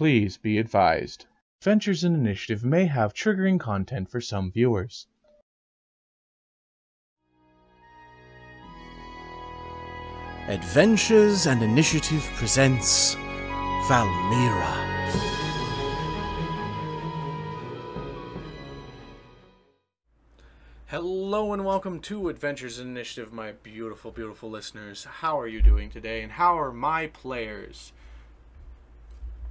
Please be advised. Adventures in Initiative may have triggering content for some viewers. Adventures and Initiative presents VALMIRAH. Hello and welcome to Adventures and Initiative, my beautiful, beautiful listeners. How are you doing today, and how are my players?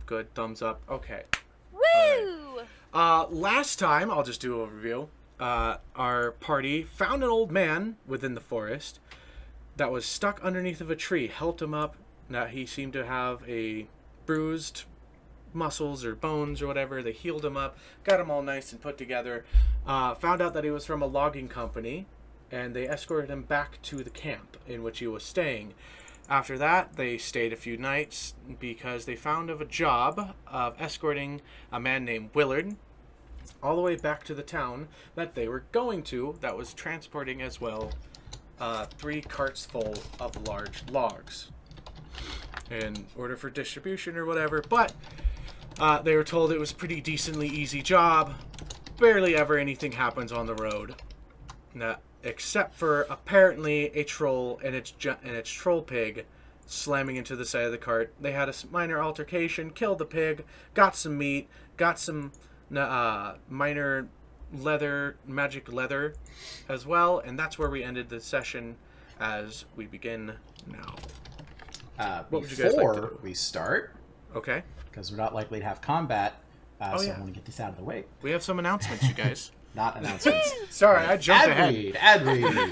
Good, thumbs up. Okay. Woo! Right. Last time, I'll just do an overview. Our party found an old man within the forest that was stuck underneath of a tree. Helped him up. Now he seemed to have a bruised muscles or bones or whatever. They healed him up, got him all nice and put together. Found out that he was from a logging company, and they escorted him back to the camp in which he was staying. After that, they stayed a few nights because they found of a job of escorting a man named Willard all the way back to the town that they were going to, that was transporting as well 3 carts full of large logs in order for distribution or whatever. But they were told it was a pretty decently easy job. Barely ever anything happens on the road. Except for apparently a troll and its troll pig slamming into the side of the cart. They had a minor altercation, killed the pig, got some meat, got some minor magic leather as well, and that's where we ended the session as we begin now. What would you guys like to do? We start, okay, because we're not likely to have combat, so I want to get this out of the way. We have some announcements, you guys. Not announcements. Sorry, I jumped ahead. Ad read.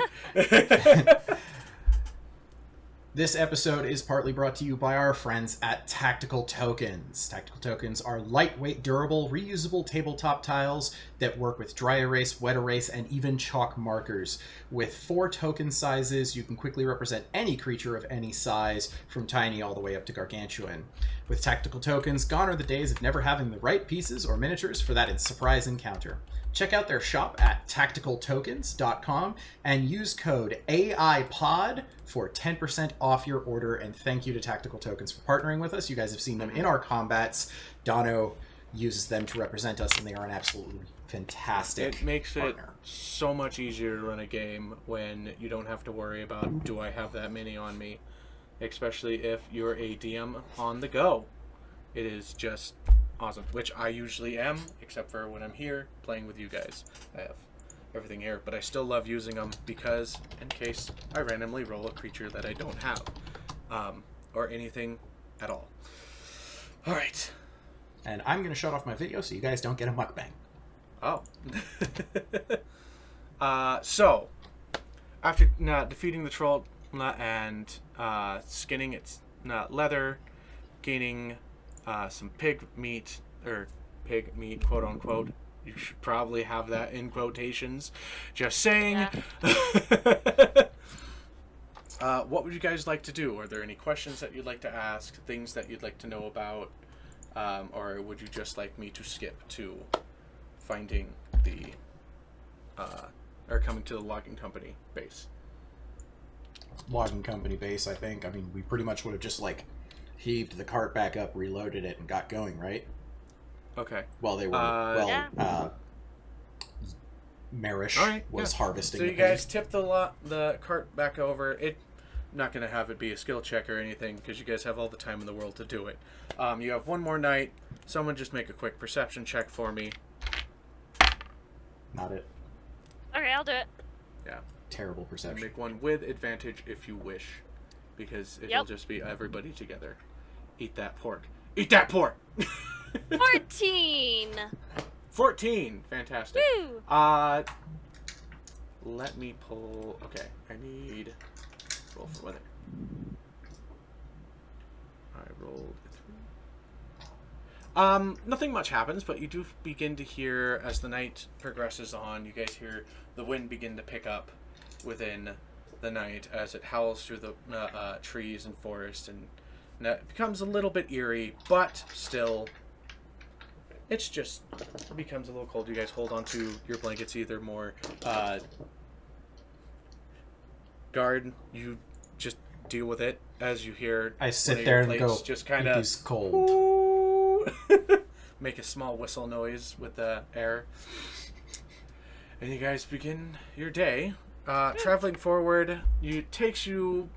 This episode is partly brought to you by our friends at Tactical Tokens. Tactical Tokens are lightweight, durable, reusable tabletop tiles that work with dry erase, wet erase, and even chalk markers. With 4 token sizes, you can quickly represent any creature of any size, from tiny all the way up to gargantuan. With Tactical Tokens, gone are the days of never having the right pieces or miniatures for that surprise encounter. Check out their shop at tacticaltokens.com and use code AIPOD for 10% off your order. And thank you to Tactical Tokens for partnering with us. You guys have seen them in our combats. Dono uses them to represent us, and they are an absolutely fantastic It makes partner. it so much easier to run a game when you don't have to worry about, do I have that many on me? Especially if you're a DM on the go. It is just awesome, which I usually am, except for when I'm here playing with you guys. I have everything here, but I still love using them because in case I randomly roll a creature that I don't have, or anything at all. All right. And I'm going to shut off my video so you guys don't get a mukbang. Oh. So, after defeating the troll and skinning its leather, gaining some pig meat, quote unquote. You should probably have that in quotations. Just saying. Yeah. What would you guys like to do? Are there any questions that you'd like to ask? Things that you'd like to know about? Or would you just like me to skip to finding the or coming to the logging company base? Logging company base, I think. I mean, we pretty much would have just heaved the cart back up, reloaded it, and got going, right? Okay. While they were, Merish was harvesting. So you guys tip the cart back over. I'm not going to have it be a skill check or anything, because you guys have all the time in the world to do it. You have one more night. Someone just make a quick perception check for me. Not it. Okay, I'll do it. Yeah. Terrible perception. Make one with advantage if you wish, because it'll just be everybody together. Eat that pork. Eat that pork! 14! 14! Fantastic. Woo! Let me pull... Okay, I need... Roll for weather. I rolled a 3. Nothing much happens, but you do begin to hear, as the night progresses on, you guys hear the wind begin to pick up within the night as it howls through the trees and forest, and it becomes a little bit eerie, but still, it becomes a little cold. You guys hold on to your blankets either more. Guard, you just deal with it as you hear. I sit there and go, just kind of cold. make a small whistle noise with the air. And you guys begin your day. Traveling forward, it takes you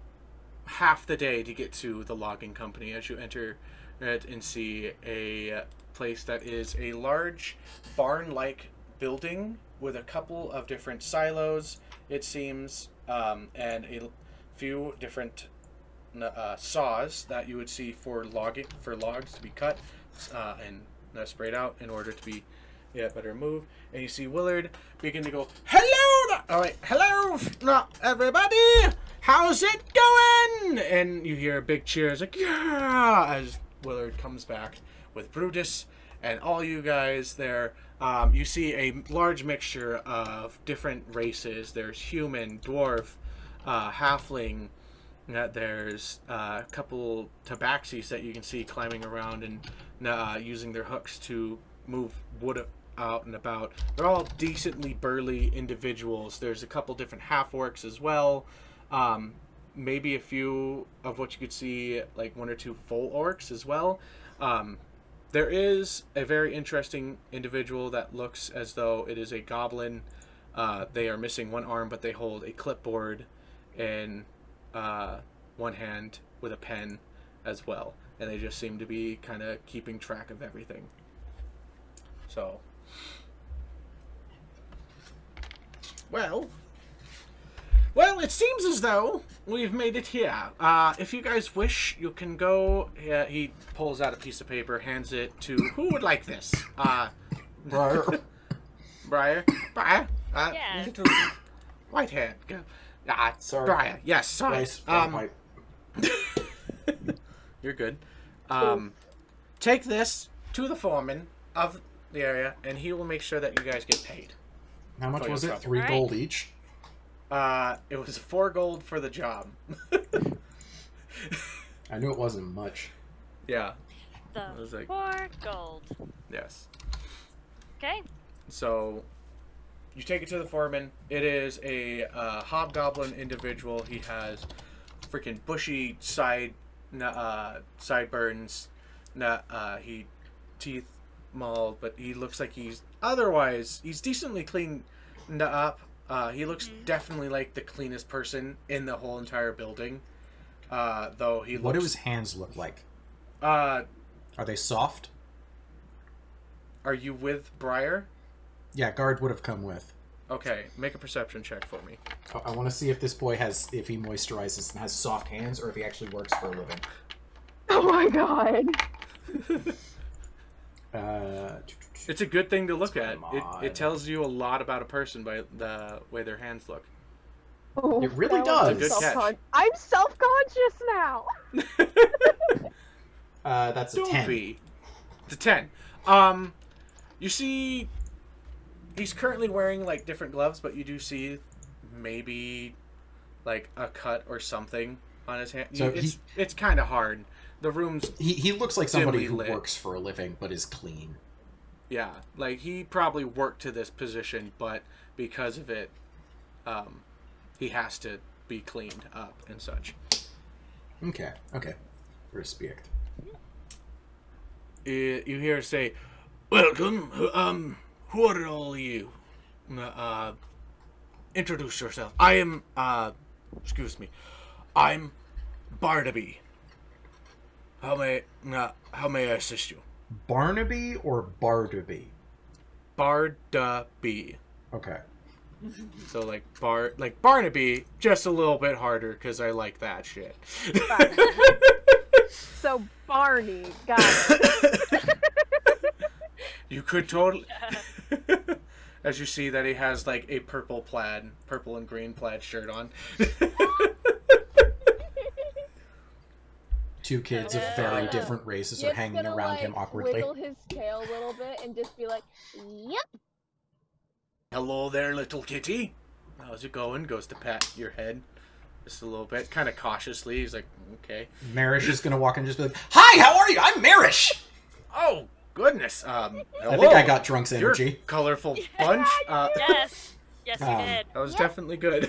half the day to get to the logging company as you enter it and see a place that is a large barn-like building with a couple of different silos, it seems, and a few different saws that you would see for logs to be cut and sprayed out in order to be better moved. And you see Willard begin to go, "Hello, hello, everybody. How's it going?" And you hear a big cheers, like, "Yeah!" as Willard comes back with Brutus and all you guys there. You see a large mixture of different races. There's human, dwarf, halfling. There's a couple tabaxis that you can see climbing around and using their hooks to move wood out and about. They're all decently burly individuals. There's a couple different half-orcs as well. Maybe a few of what you could see, like 1 or 2 full orcs as well. There is a very interesting individual that looks as though it is a goblin. They are missing one arm, but they hold a clipboard in one hand with a pen as well. And they just seem to be kind of keeping track of everything. So, well, it seems as though we've made it here. If you guys wish, you can go. He pulls out a piece of paper, hands it to who would like this. Briar. Briar. Yeah. Little white hand. Sorry. Briar. Yes, sorry. Nice. You're good. Take this to the foreman of the area, and he will make sure that you guys get paid. How much was it? trouble. 3 gold each? It was 4 gold for the job. I knew it wasn't much. Yeah. The It was like- 4 gold. Yes. Okay. So, you take it to the foreman. It is a hobgoblin individual. He has freaking bushy sideburns. He teeth mauled, but he looks like he's decently cleaned up. He looks definitely like the cleanest person in the whole entire building. Though he looks... What do his hands look like? Are they soft? you with Briar? Yeah, guard would have come with. Okay, make a perception check for me. I want to see if this boy if he moisturizes and has soft hands, or if he actually works for a living. Oh my god. It's a good thing to look at. Mod. It tells you a lot about a person by the way their hands look. Oh, It really that does. was It's a good catch. I'm self-conscious now. That's a 10. Doofy. It's a 10. You see, he's currently wearing like different gloves, but you do see maybe like a cut or something on his hand. So it's kind of hard. The room's He looks like somebody dimly who lit. works for a living, but is clean. Yeah, like he probably worked to this position, but because of it, he has to be cleaned up and such. Okay. Respect. You hear her say, "Welcome. Who are all you? Introduce yourself. I am. Excuse me. I'm Barnaby. How may I assist you?" Barnaby or Bardaby? Bardaby. Okay. So like Barnaby, just a little bit harder because I like that shit. So Barney, got it. You could totally. As you see that he has like a purple and green plaid shirt on. Two kids of very different races are Yip's hanging gonna, around him awkwardly. Wiggle his tail a little bit and just be like, "Yep." Hello there, little kitty. How's it going? Goes to pat your head just a little bit, kind of cautiously. He's like, okay. Merish is going to walk in and just be like, "Hi, how are you? I'm Merish!" Oh, goodness. Hello. I think I got Drunk's You're a energy. colorful bunch. Yes. Yes, you did. That was definitely good.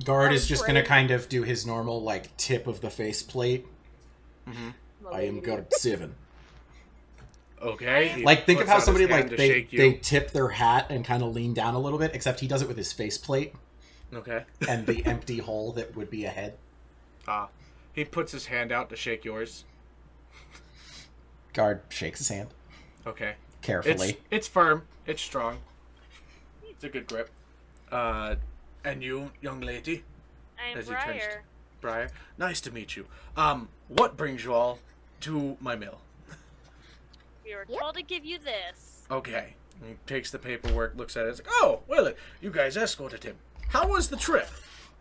Guard is That's just going to great. kind of do his normal, like, tip of the faceplate. I am God 7. Okay. He Like, think of puts how out his somebody, hand like, to they shake you. tip their hat and kind of lean down a little bit, except he does it with his faceplate Okay. and the empty hole that would be a head. He puts his hand out to shake yours. Guard shakes his hand Okay. carefully. It's firm. It's strong. It's a good grip. And you, young lady? I am As he turns to- Briar. Briar. Nice to meet you. What brings you all to my mill? We were Yep. told to give you this. Okay. He takes the paperwork, looks at it, is like, oh, well, you guys escorted him. How was the trip?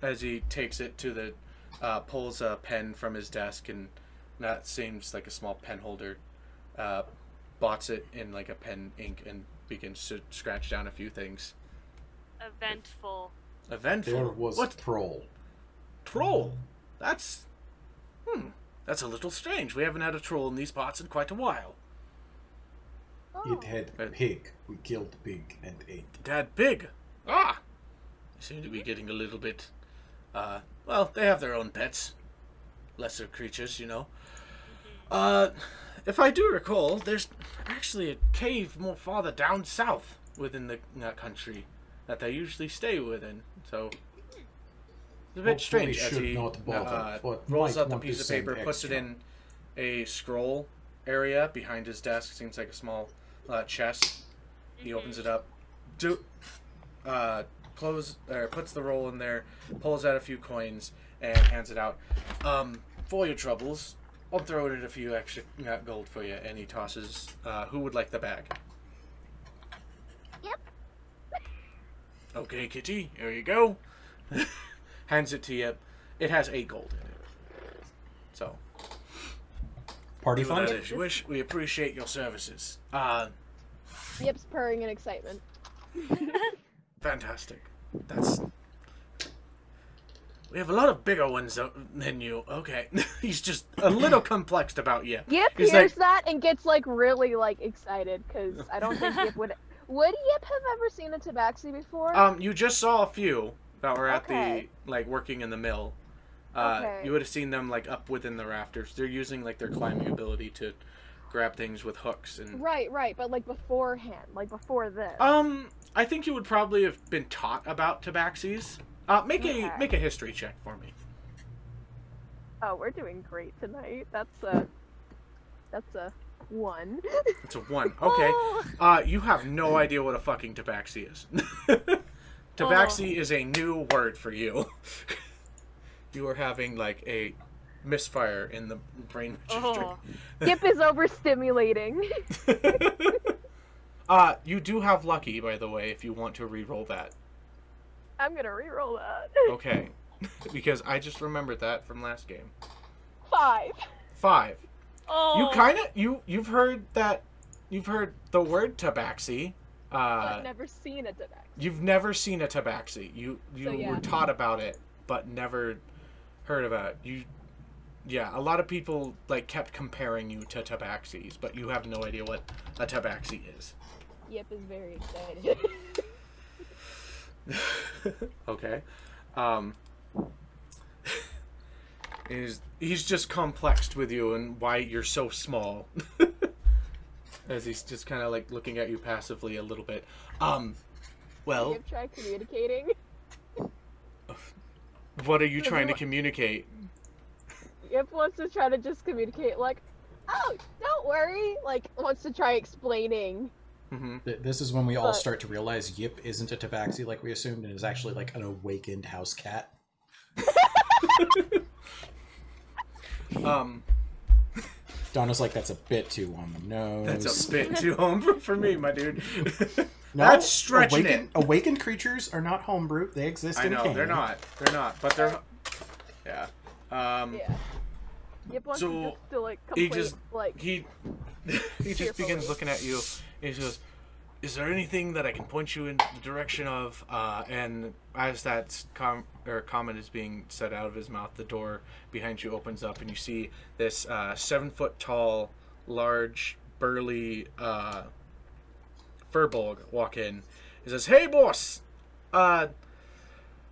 As he takes it to the, pulls a pen from his desk, and that seems like a small pen holder, bots it in like a pen ink, and begins to scratch down a few things. Eventful. Eventful? There was What? troll. Troll? That's a little strange. We haven't had a troll in these parts in quite a while. Oh. It had pig. We killed the pig and ate. Dad Pig. Ah! They seem to be getting a little bit, well, they have their own pets. Lesser creatures, you know. If I do recall, there's actually a cave more farther down south within the country that they usually stay within. So, it's a bit strange as should he not bother, but rolls might out the want to piece of send paper, puts it extra. in a scroll area behind his desk. Seems like a small chest. He opens it up, puts the roll in there, pulls out a few coins, and hands it out. For your troubles, I'll throw in a few extra gold for you. And he tosses. Who would like the bag? Yep. Okay, Kitty. Here you go. Hands it to you. It has 8 gold in it. So. Party Do with that fund? as you wish. We appreciate your services. Yip's purring in excitement. Fantastic. That's. We have a lot of bigger ones than you. Okay. He's just a little complexed about you. Yip He's hears like- that and gets like really like excited because I don't think Yip would. Would Yip have ever seen a tabaxi before? You just saw a few that were at Okay. the working in the mill. Okay. You would have seen them like up within the rafters. They're using like their climbing ability to grab things with hooks and. Right, but like beforehand, like before this. I think you would probably have been taught about tabaxis. Make a history check for me. Oh, we're doing great tonight. That's a 1. It's a 1. Okay. Oh. You have no idea what a fucking tabaxi is. Tabaxi is a new word for you. You are having like a misfire in the brain registry. Oh. Yip is overstimulating. You do have lucky, by the way, if you want to re-roll that. I'm gonna reroll that. Okay. Because I just remembered that from last game. 5. 5. Oh. You've heard the word tabaxi. I've never seen a tabaxi. You've never seen a tabaxi. You So, yeah. were taught about it, but never heard about it. Yeah, a lot of people like kept comparing you to tabaxis, but you have no idea what a tabaxi is. Yip is very excited. Okay. He's just complexed with you and why you're so small. As he's just kind of like looking at you passively a little bit. Well, Yip try communicating. what are you trying to communicate? Yip wants to try to just communicate like, oh, don't worry. Like, wants to try explaining. Mm-hmm. This is when we all But- start to realize Yip isn't a tabaxi like we assumed, and is actually like an awakened house cat. Donna's like, that's a bit too on the nose. That's a bit too homebrew for me, my dude. No, That's stretching it. Awakened creatures are not homebrew. They exist I in know, canon. they're not, but they're... Yeah. Yeah. Yip wants So, to just to like he complain, just- like, He just Cheerfully. begins looking at you, and he goes, is there anything that I can point you in the direction of? And as that comment is being said out of his mouth, the door behind you opens up, and you see this 7-foot-tall, large, burly furbolg walk in. He says, hey, boss!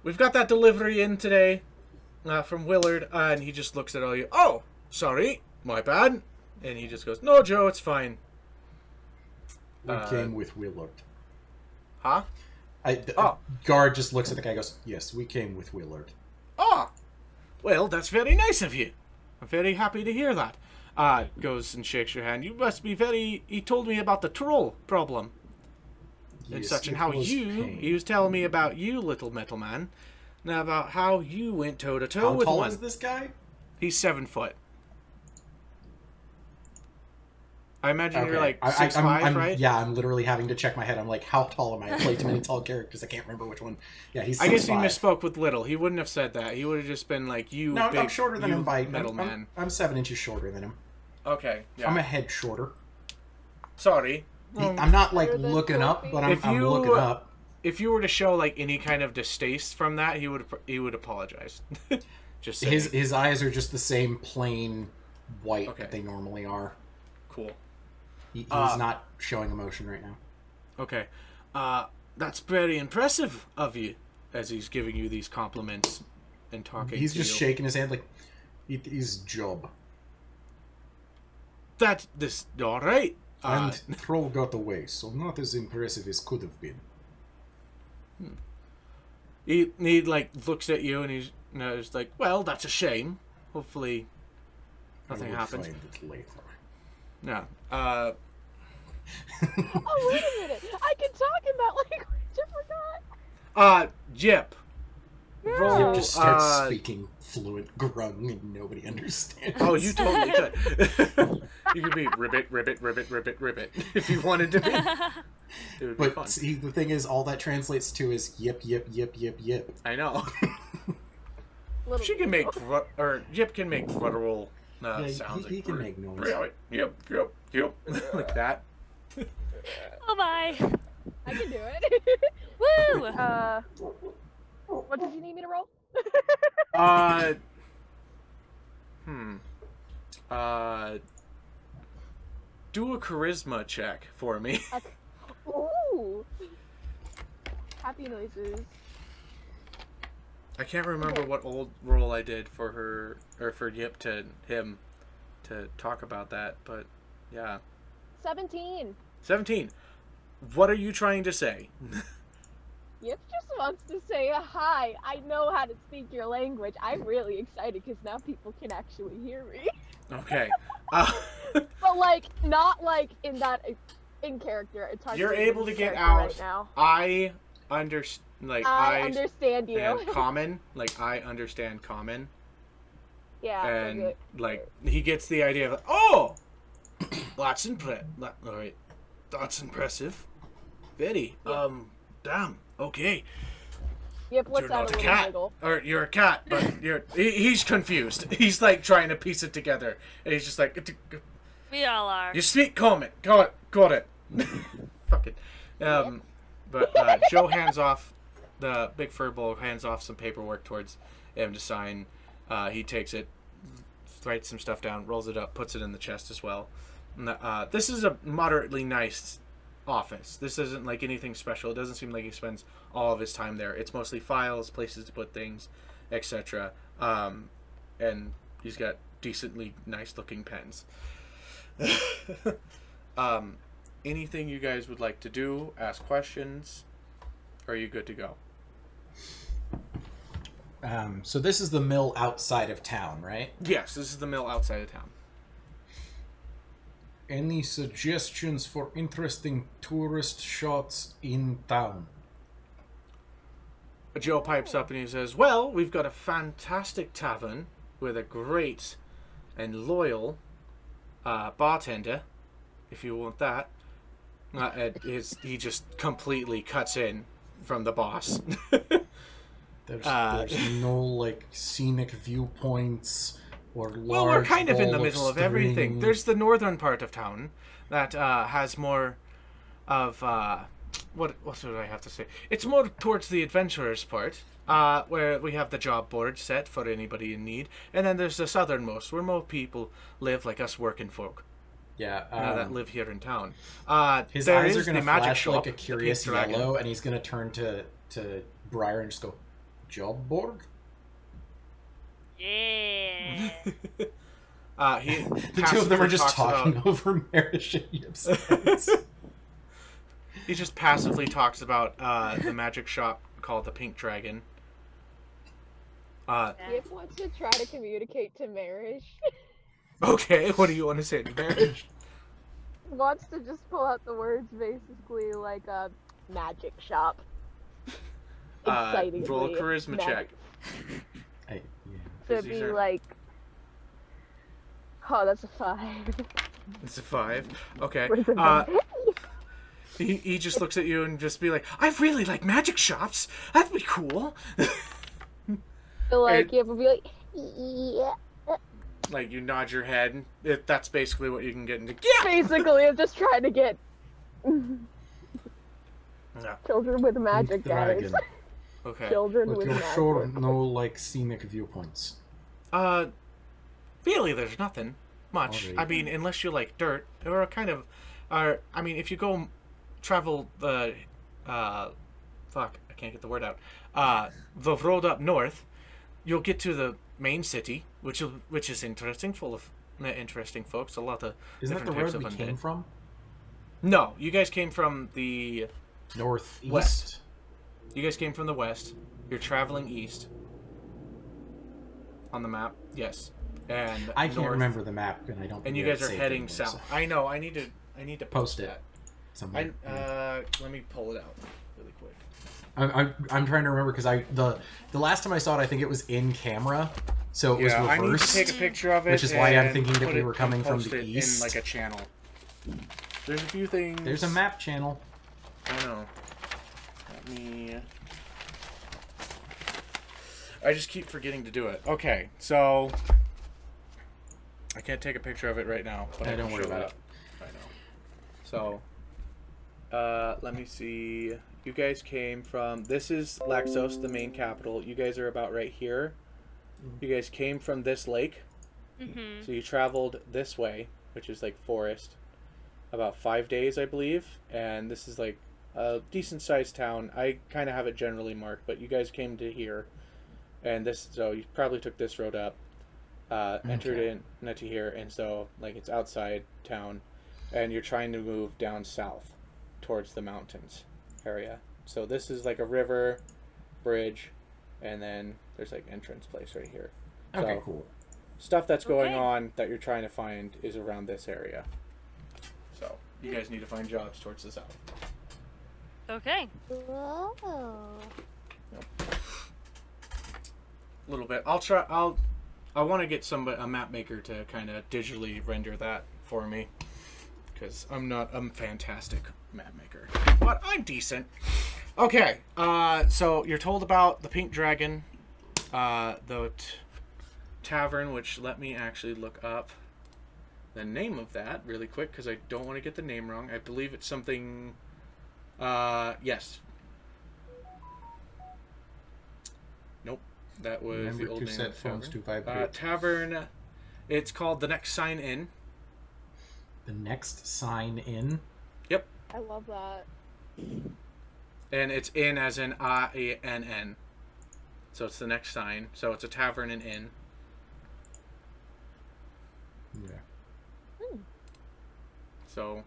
We've got that delivery in today from Willard, and he just looks at all you. Oh, sorry, my bad. And he just goes, no, Joe, it's fine. We came with Willard. Huh? Guard just looks at the guy and goes, yes, we came with Willard. Oh, well, that's very nice of you. I'm very happy to hear that. Goes and shakes your hand. You must be very... He told me about the troll problem. And Yes, such, and it how was you... pain. He was telling me about you, little metal man. Now about how you went toe-to-toe How with tall one. is this guy? He's 7 foot. I imagine you're Okay. like 6'5", right? Yeah, I'm literally having to check my head. I'm like, how tall am I? I play too many tall characters. I can't remember which one. Yeah, he's 6'5". I guess he misspoke with little. He wouldn't have said that. He would have just been like, you No, big, I'm shorter than you him by... metal man. I'm 7 inches shorter than him. Okay, yeah. I'm a head shorter. Sorry. I'm not, like, Better than looking 4 up, feet. but If I'm you- looking up. If you were to show like any kind of distaste from that, he would apologize. Just saying. His eyes are just the same plain white Okay. that they normally are. Cool. He's not showing emotion right now. Okay. That's very impressive of you, as he's giving you these compliments and talking He's to just you. shaking his hand like, it is job. This all right. And Troll got away, so not as impressive as could have been. He like looks at you and he's like, well, that's a shame. Hopefully, nothing I will happens. find it later. No. Oh, wait a minute. I can talk in that language. I forgot. Jip. Roll. Just starts uh, speaking fluent grung and nobody understands. Oh, you totally could. You could be ribbit, ribbit, ribbit, ribbit, ribbit if you wanted to be. It would be fun. But see, the thing is, all that translates to is yip, yip, yip, yip, yip. I know. Little She can make, or Jip can make guttural Yeah, sounds. he like, can make noise. Yep, yep, yep, like that. Oh bye. I can do it. Woo! What did you need me to roll? Do a charisma check for me. Ooh. Happy noises. I can't remember what old roll I did for her, or for Yip to him to talk about that, but yeah. 17. 17. What are you trying to say? Yip just wants to say hi. I know how to speak your language. I'm really excited because now people can actually hear me. Okay. But like, not like in character. It's hard. You're to able to in get character out. right now. I understand. Like I understand you. and common. Like I understand common. Yeah. And okay. like he gets the idea of oh, that's all right, that's impressive. Very. Yeah. Damn. Okay. Yip lets You're out not a a little cat. wiggle. Or you're a cat, but he's confused. He's like trying to piece it together, and he's just like, We all are. you speak common. Got it. Fuck it. But Joe hands off the big furball, hands off some paperwork towards him to sign. He takes it, writes some stuff down, rolls it up, puts it in the chest as well. And, this is a moderately nice office. This isn't like anything special. It doesn't seem like he spends all of his time there. It's mostly files, places to put things, etc. And he's got decently nice looking pens. Anything you guys would like to do? Ask questions? Or are you good to go? So this is the mill outside of town, right? Yes, this is the mill outside of town. Any suggestions for interesting tourist shots in town? Joe pipes up and he says, well, we've got a fantastic tavern with a great and loyal bartender, if you want that. He just completely cuts in from the boss. There's no, like, scenic viewpoints or large Well, we're kind of in the ball middle of string. everything. There's the northern part of town that has more of what should I have to say? It's more towards the adventurers part, where we have the job board set for anybody in need, and then there's the southernmost, where more people live like us working folk. Yeah, That live here in town. his there eyes are is going to the magic flash shop, like a the curious Pink Dragon. yellow, and he's going to turn to Briar and just go, job board? Yeah. The The two of them are just talking over Merish and Yip's heads. He just passively talks about the magic shop called the Pink Dragon. Yip wants to try to communicate to Merish. Okay, what do you want to say to Merish? Wants to just pull out the words basically like a magic shop. Excitingly. Roll a charisma check. So it'd be like... Oh, that's a 5. It's a 5. Okay. He just looks at you and just be like, I really like magic shops. That'd be cool. So like, Yip would be like, yeah. Like, you nod your head. That's basically what you can get into. Yeah! Basically, I'm just trying to get children with magic, guys. Okay. Children but with you're magic. sure no, like, scenic viewpoints? Really, there's nothing much. Alright. I mean, unless you like dirt, or a kind of, I mean, if you go travel the, fuck, I can't get the word out, the road up north, you'll get to the main city, which is interesting, full of interesting folks. A lot of Isn't that the different road types we of came undead. from? No, you guys came from the Northeast. west. You guys came from the west. You're traveling east. On the map, yes. And I can't north. remember the map, and I don't. And you think guys are it's heading saved south. anymore, I know. I need to post it that. so somewhere. Let me pull it out really quick. I'm trying to remember because the last time I saw it, I think it was in camera, so it was Yeah, I need to reversed. take a picture of it, which is why I'm and thinking that put we it were coming and from post the it east. in like a channel. There's a few things. There's a map channel. I know. Let me. I just keep forgetting to do it. Okay, so I can't take a picture of it right now, but I don't can worry show about it. I know. So, let me see. You guys came from. This is Laxos, the main capital. You guys are about right here. You guys came from this lake. So you traveled this way, which is like forest, about 5 days, I believe. And this is like a decent sized town. I kind of have it generally marked, but you guys came to here. And this, so you probably took this road up, entered in to here, and so like it's outside town, and you're trying to move down south towards the mountains area. So this is like a river, bridge, and then there's like entrance place right here. Okay, So, cool. Stuff that's going on that you're trying to find is around this area. So you guys need to find jobs towards the south. Okay. Whoa. A little bit. I want to get a map maker to kind of digitally render that for me, because I'm not a fantastic map maker, but I'm decent. Okay, so you're told about the Pink Dragon, the tavern, which let me actually look up the name of that really quick, because I don't want to get the name wrong. I believe it's something, yes. Nope. That was Remember the old to name set of the phones to tavern. vibrate. Tavern. It's called The Next Sign In. The next sign in. Yep. I love that. And it's in as in I-N-N. So it's the next sign. So it's a tavern and inn. Yeah. So,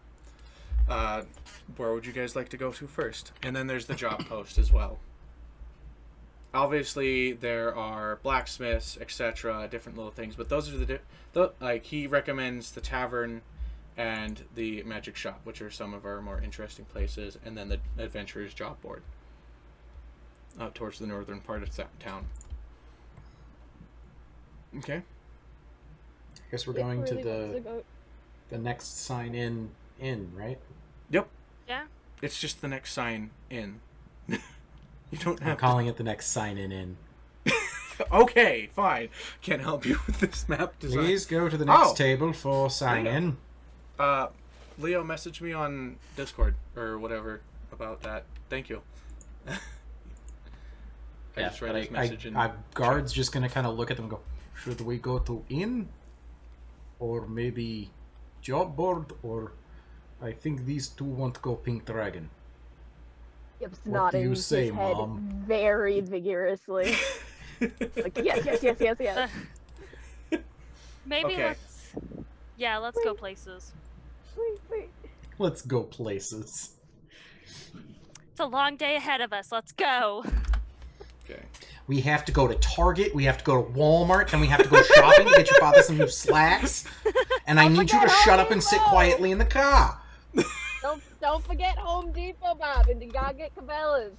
where would you guys like to go to first? And then there's the job post as well. Obviously, there are blacksmiths, etc., different little things, but those are like he recommends the tavern and the magic shop, which are some of our more interesting places, and then the adventurers job board out towards the northern part of town. Okay. I guess we're going to the next sign in, right? Yep. Yeah. It's just the next sign in. You don't I'm have calling it the next sign in. Okay, fine. Can't help you with this map design. Please go to the next Oh. table for sign Leo. in. Leo, message me on Discord or whatever about that. Thank you. I just read his message in guards just gonna kind of look at them and go, should we go to inn? Or maybe job board? Or I think these two won't go Pink Dragon. Yip's What nodding do you his say, head Mom? very vigorously. Like, yes. Maybe Okay. let's go places. Wait. Let's go places. It's a long day ahead of us. Let's go. Okay. We have to go to Target, we have to go to Walmart, then we have to go shopping to get your father some new slacks. And I need you to shut up and sit quietly in the car. Don't forget Home Depot, Bob, and you gotta get Cabela's.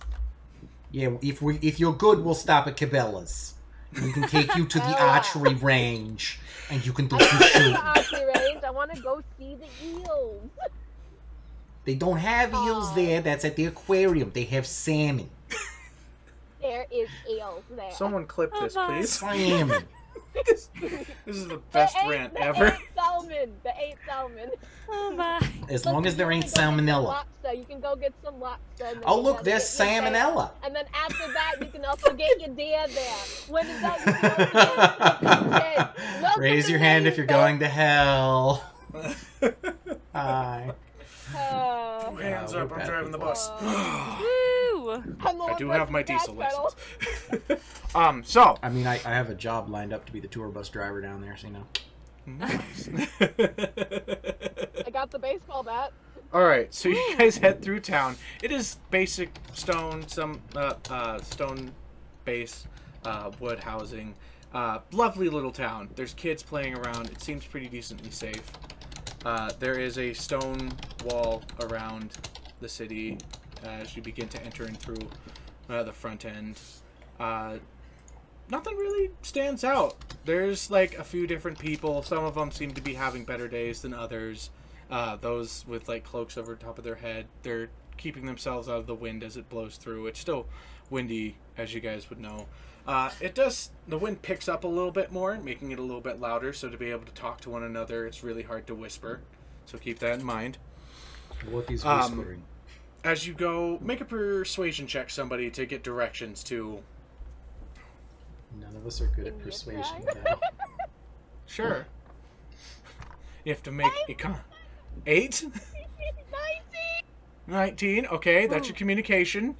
Yeah, if you're good, we'll stop at Cabela's. We can take you to the archery range, and you can do some shooting. The archery range. I want to go see the eels. They don't have eels there. That's at the aquarium. They have salmon. There is eels there. Someone clip this, please. Salmon. This is the best rant ever. The 8 salmon. Oh my. As long as there ain't salmonella. Lobster. You can go get some lobster. And then Oh, you look, gotta there's get your salmonella. deer. And then after that, you can also get your deer there. When it's done, you can go Raise your hand if you're going to hell. Hi. Hands up, I'm driving the bus. Woo! I do have my diesel license. So. I mean, I have a job lined up to be the tour bus driver down there, so you know. Nice. I got the baseball bat. Alright, so you guys head through town. It is basic stone, some stone base, wood housing. Lovely little town. There's kids playing around. It seems pretty decently safe. There is a stone wall around the city as you begin to enter in through the front end. Nothing really stands out. There's like a few different people. Some of them seem to be having better days than others. Those with like cloaks over top of their head, they're keeping themselves out of the wind as it blows through. It's still windy, as you guys would know. The wind picks up a little bit more, making it a little bit louder, so to be able to talk to one another, it's really hard to whisper. So keep that in mind. What is whispering? As you go, make a persuasion check somebody to get directions to... None of us are good at persuasion, though. Sure. You have to make a 8? 19? Okay, that's your communication.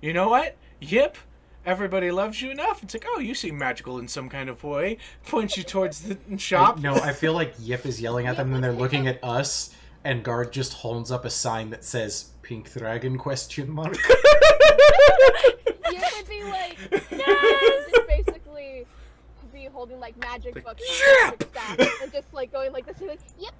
You know what? Yip. Everybody loves you enough. It's like, oh, you seem magical in some kind of way. Points you towards the shop. No, I feel like Yip is yelling at them, and they're looking at us, and Guard just holds up a sign that says, Pink Dragon, question mark. You would be like, yes! Basically, be holding like magic books and stuff, and just like going like this, like, yep,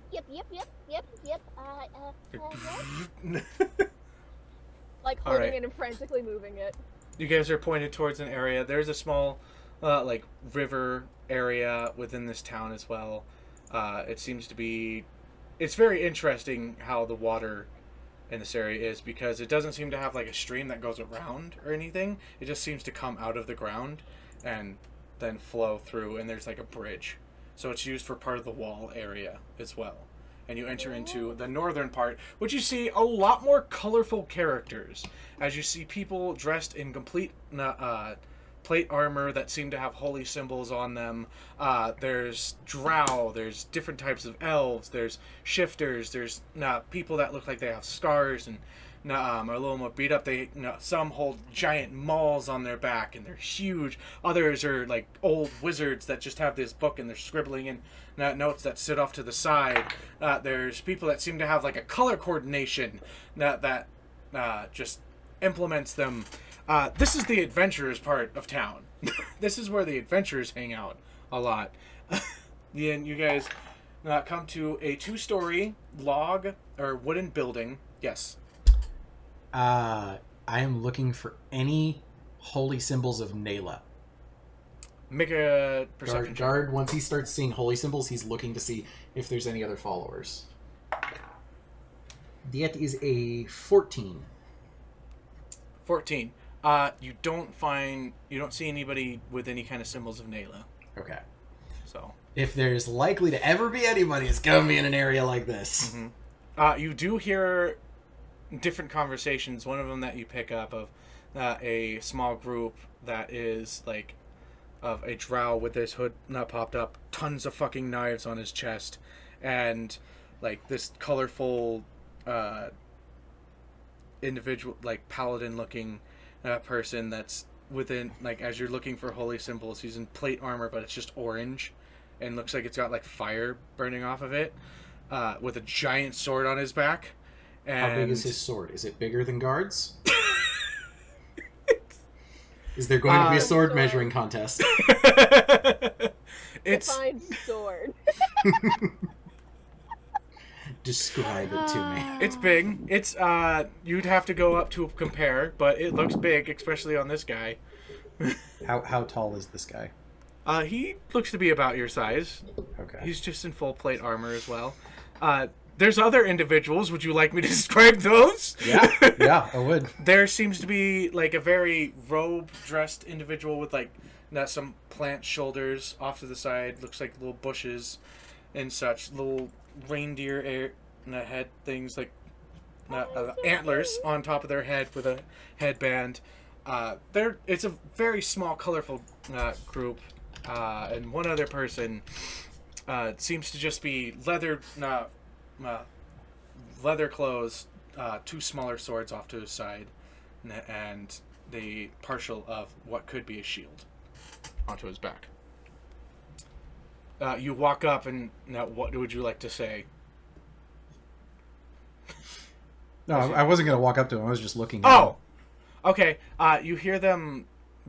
like holding it and frantically moving it. You guys are pointed towards an area. There's a small, like, river area within this town as well. It seems to be... It's very interesting how the water in this area is, because it doesn't seem to have, like, a stream that goes around or anything. It just seems to come out of the ground and then flow through, and there's, like, a bridge. So it's used for part of the wall area as well. And you enter into the northern part, which you see a lot more colorful characters. As you see people dressed in complete plate armor that seem to have holy symbols on them. There's drow, there's different types of elves, there's shifters, there's people that look like they have scars and are a little more beat up. Some hold giant mauls on their back and they're huge. Others are like old wizards that just have this book and they're scribbling in notes that sit off to the side. There's people that seem to have like a color coordination that just implements them. This is the adventurers part of town. This is where the adventurers hang out a lot. And you guys come to a 2-story log or wooden building. Yes. I am looking for any holy symbols of Nayla. Make a perception check. Guard, once he starts seeing holy symbols, he's looking to see if there's any other followers. That is a 14. 14. You don't see anybody with any kind of symbols of Nayla. Okay. So if there's likely to ever be anybody, it's gonna be in an area like this. Mm-hmm. You do hear different conversations. One of them that you pick up of a small group that is like of a drow with his hood not popped up, tons of fucking knives on his chest, and like this colorful individual, like paladin looking person that's within, like, as you're looking for holy symbols, he's in plate armor but it's just orange, and looks like it's got like fire burning off of it, with a giant sword on his back. And how big is his sword? Is it bigger than Guard's? Is there going to be a sword measuring contest? Define sword. Describe it to me. It's big. It's you'd have to go up to compare, but it looks big, especially on this guy. How tall is this guy? He looks to be about your size. Okay. He's just in full plate armor as well. There's other individuals. Would you like me to describe those? Yeah, I would. There seems to be like a very robe-dressed individual with like some plant shoulders off to the side. Looks like little bushes and such. Little reindeer head things, like antlers on top of their head with a headband. It's a very small, colorful group. And one other person seems to just be leather clothes, two smaller swords off to his side, and the partial of what could be a shield onto his back. You walk up, and now what would you like to say? No, I wasn't going to walk up to him. I was just looking at him. Okay. You hear them,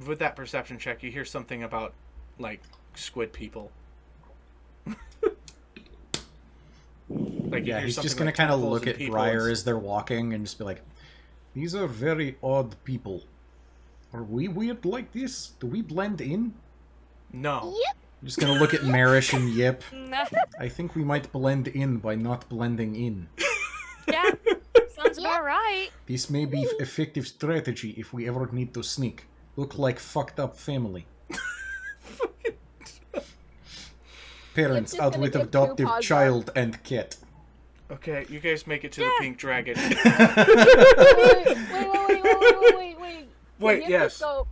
with that perception check, you hear something about, like, squid people. Like, yeah, he's just going to kind of look at Briar as they're walking and just be like, these are very odd people. Are we weird like this? Do we blend in? No. Yep. I'm just going to look at Merish and Yip. No. I think we might blend in by not blending in. Yeah. Sounds about right. This may be effective strategy if we ever need to sneak. Look like fucked up family. Parents just out gonna with give adoptive two paws child and cat. Okay, you guys make it to the pink dragon. Wait. Wait, Yip yes. Just go,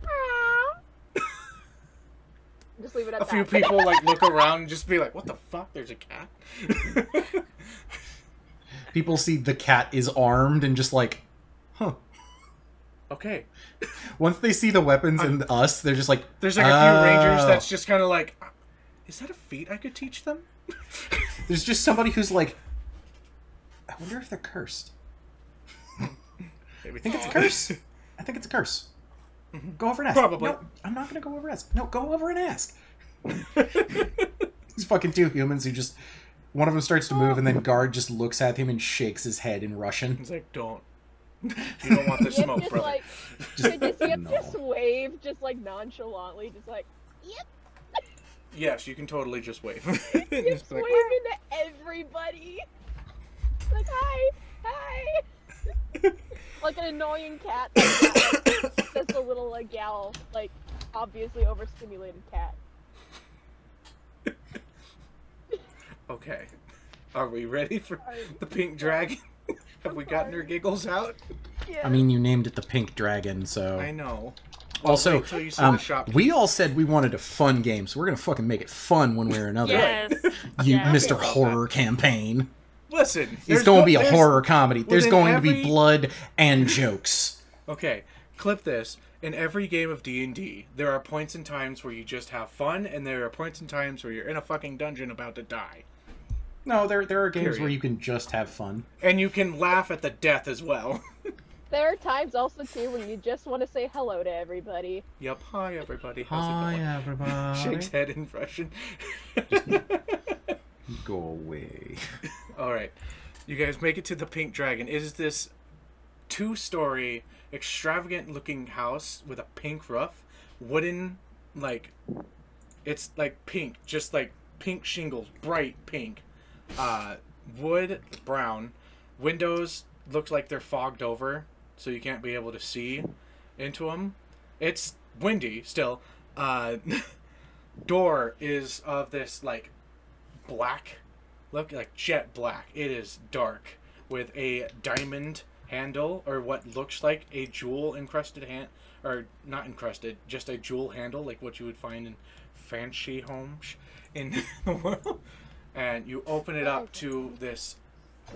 just leave it at A that. few people, like, look around and just be like, what the fuck? There's a cat? People see the cat is armed and just like, huh. Okay. Once they see the weapons and us, they're just like, There's like a few rangers that's just kind of like, is that a feat I could teach them? There's just somebody who's like, I wonder if they're cursed. Maybe. I think it's a curse. I think it's a curse. Go over and ask. Probably. No, I'm not going to go over and ask. No, go over and ask. These fucking two humans who just... One of them starts to move, and then Guard just looks at him and shakes his head in Russian. He's like, don't. You don't want the Yip smoke, just brother. like, Yip just wave, just like nonchalantly, just like, yep. Yes, you can totally just wave. Yip's Just like, waving to everybody. Like, hi. Like an annoying cat. That's a little like gal, like obviously overstimulated cat. okay. Are we ready for the pink dragon? Have we gotten her giggles out? Yeah. I mean, you named it the Pink Dragon, so... I know. Also, wait till you see the shop. we all said we wanted a fun game, so we're going to fucking make it fun one way or another. Yes. You Yeah. Mr. Okay. Horror Campaign. Listen. It's going to be a there's- horror comedy. There's within going to be every- blood and jokes. Okay, clip this. In every game of D&D, there are points and times where you just have fun, and there are points and times where you're in a fucking dungeon about to die. No, there are games Period. where you can just have fun. And you can laugh at the death as well. There are times also too when you just want to say hello to everybody. Yep. Hi, everybody. How's it going? everybody. Shakes head in Russian. Go away. All right. You guys make it to the Pink Dragon. It is this two-story, extravagant-looking house with a pink roof. Wooden, like... It's, like, pink. Just, like, pink shingles. Bright pink. Wood, brown. Windows look like they're fogged over, so you can't be able to see into them. It's windy, still. Door is of this, like, black... Look, like jet black. It is dark with a diamond handle, or what looks like a jewel encrusted or not encrusted, just a jewel handle, like what you would find in fancy homes in the world. And you open it up to this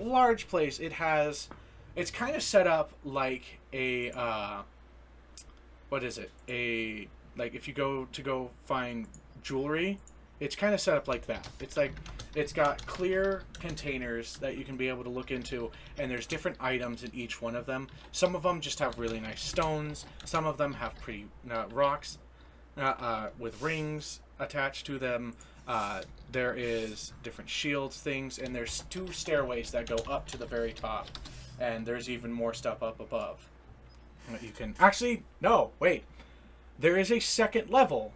large place. It's kind of set up like a, what is it? Like if you go find jewelry It's kind of set up like that. It's like it's got clear containers that you can be able to look into, and there's different items in each one of them. Some of them just have really nice stones. Some of them have pretty rocks with rings attached to them. There is different shields, things, and there's 2 stairways that go up to the very top, and there's even more stuff up above. You can actually wait. There is a second level,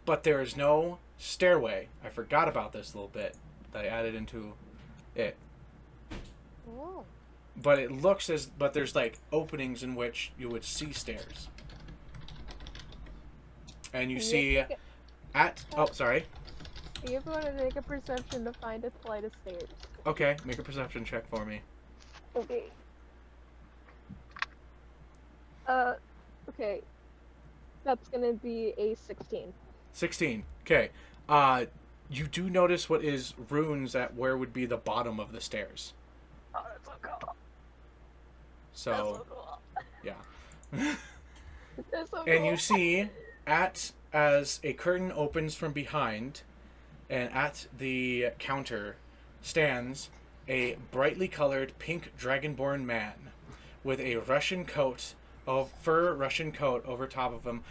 but there is no stairway. I forgot about this a little bit that I added into it. Oh. But it looks but there's like openings in which you would see stairs. And you see sorry. You ever want to make a perception to find a flight of stairs? Okay, make a perception check for me. Okay. Okay. That's gonna be a 16. 16. Okay. You do notice what is runes at where would be the bottom of the stairs. Oh, that's so cool. So, That's so cool. yeah. That's so cool. And you see, as a curtain opens from behind, and at the counter stands a brightly colored pink dragonborn man with a fur Russian coat over top of him,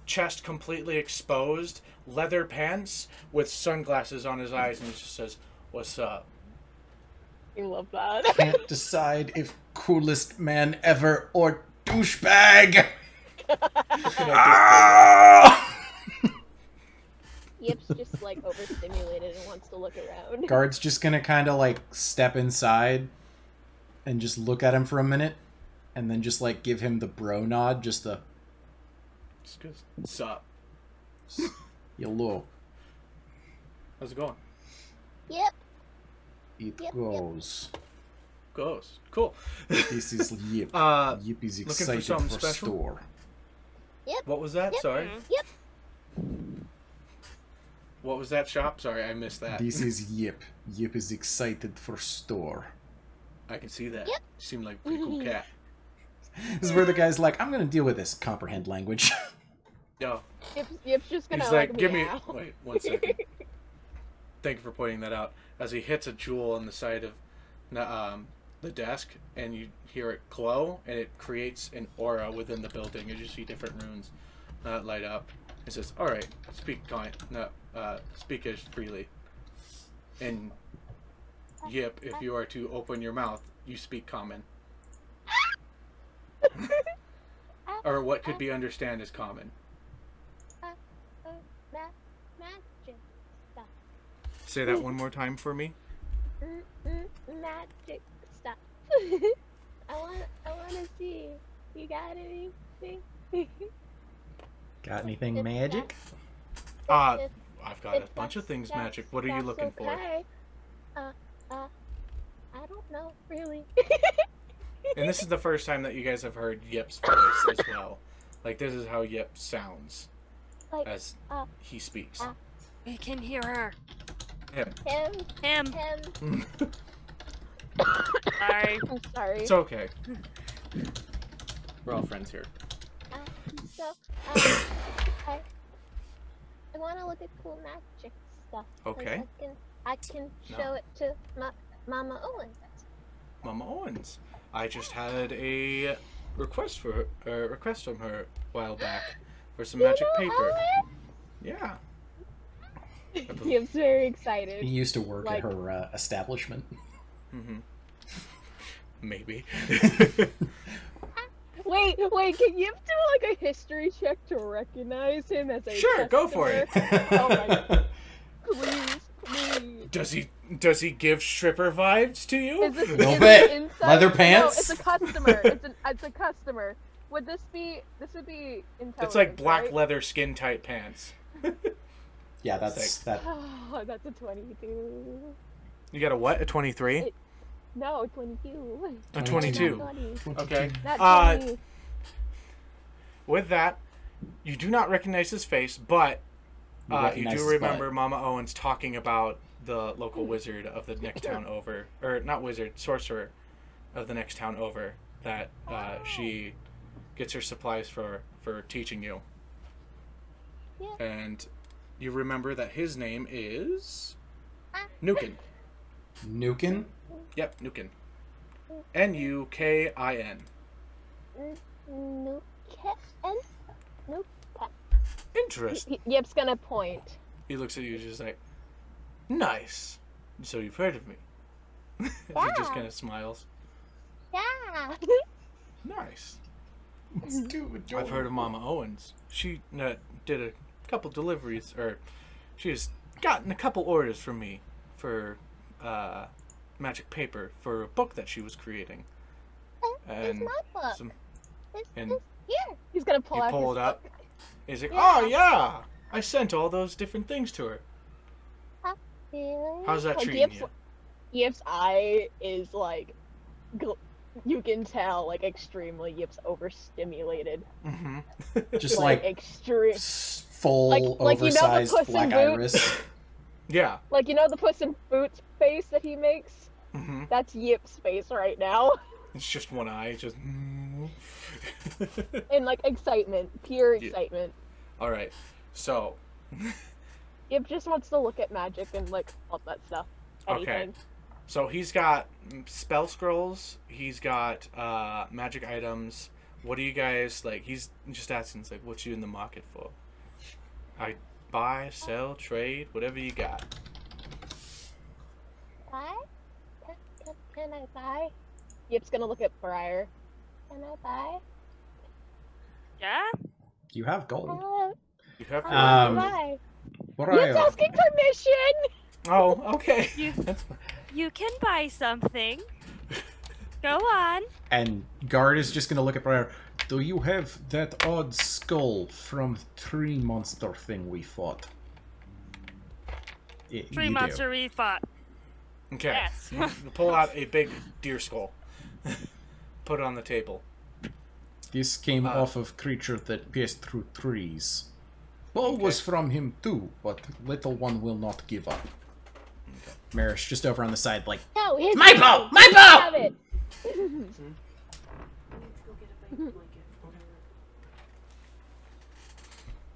chest completely exposed, leather pants with sunglasses on his eyes, and he just says, "What's up?" You love that. Can't decide if coolest man ever or douchebag. Yip's just like overstimulated and wants to look around. Guard's just gonna kind of like step inside and just look at him for a minute, and then just like give him the bro nod, just the Just goes, "What's up? hello. How's it going?" Yep. It Yep, goes. Goes. Cool. This is Yip. Yip is looking for excited something for special? store. What was that? Yep. Sorry. Yep. What was that shop? Sorry, I missed that. This is Yip. Yip is excited for store. I can see that. Yep. Seemed like a pretty cool cat. This is where the guy's like, I'm gonna deal with this. Comprehend language. Yo. Yip's just gonna He's like, give me... meow. Wait, 1 second. Thank you for pointing that out. As he hits a jewel on the side of the desk, and you hear it glow, and it creates an aura within the building as you see different runes light up. It says, "Alright, speak as freely. And Yip, if you are to open your mouth, you speak common." Or what could be understand as common. Magic stuff. Say that one more time for me. Magic stuff. I want to see. You got anything? Got anything magic? I've got a bunch of things magic. What are you looking for? Okay. I don't know, really. And this is the first time that you guys have heard Yip's voice as well. Like, this is how Yip sounds Like, as he speaks. We can hear her. Him. Him. Sorry. I'm sorry. It's okay. We're all friends here. So, I want to look at cool magic stuff. 'Cause Okay. I can show it to Mama Owens. Mama Owens. I just had a request from her a while back for some magic paper. Yeah. Yip's very excited. He used to work Like- at her establishment. Mm-hmm. Maybe. Wait, can Yip do like a history check to recognize him as a Sure, go for it. Oh my god. Please. Does he give stripper vibes to you? Is this, Little is bit. this inside? Leather No, pants? it's a customer. It's a customer. Would this be intelligence? It's like black right? leather skin tight pants. Yeah, that's that. Oh, that's a 22. You got a what? A 23? No, 22. A 22. Not 20. Okay. Not 20. With that, you do not recognize his face, but you recognize do his remember butt. Mama Owens talking about the local wizard of the next town over, or not wizard, sorcerer of the next town over, that she gets her supplies for teaching you. Yeah. And you remember that his name is Nukin. Nukin? Yep, Nukin. Nukin. Nukin? Interesting. Yip's gonna point. He looks at you just like, nice. So you've heard of me. He just Yeah. kind of smiles. Yeah. Nice. Let's do it. I've heard of Mama Owens. She did a couple deliveries, or she has gotten a couple orders from me for magic paper for a book that she was creating. It's And my book. some, It's and here. He's gonna pull you out pull his it up. book. He's like, Yeah. oh yeah, I sent all those different things to her. Really? How's that Like, treating you? Yip's eye is like, you can tell, like, extremely Yip's overstimulated. Mm-hmm. Just like extreme. full like, you know the oversized Puss in black Boots? iris. Yeah. Like, you know the Puss in Boots face that he makes? Mm-hmm. That's Yip's face right now. It's just one eye, just. In, like, excitement. Pure Yeah. excitement. All right. So. Yip just wants to look at magic and, like, all that stuff. Anything. Okay. So he's got spell scrolls. He's got magic items. What do you guys like? He's just asking, like, what you in the market for? I buy, sell, trade, whatever you got. Buy? Can I buy? Yip's gonna look at Briar. Can I buy? Yeah? You have gold. You have. Buy. Briar. Yip's asking permission! Oh, okay. You, That's fine. you can buy something. Go on. And Guard is just gonna look at Briar. Do you have that odd skull from tree monster thing we fought? You Tree do. monster we fought. Okay. Yes. You pull out a big deer skull. Put it on the table. This came off of creature that pierced through trees. Bow Okay. was from him too, but little one will not give up. Merish just over on the side, like, No, his My bow! My bow! Have it!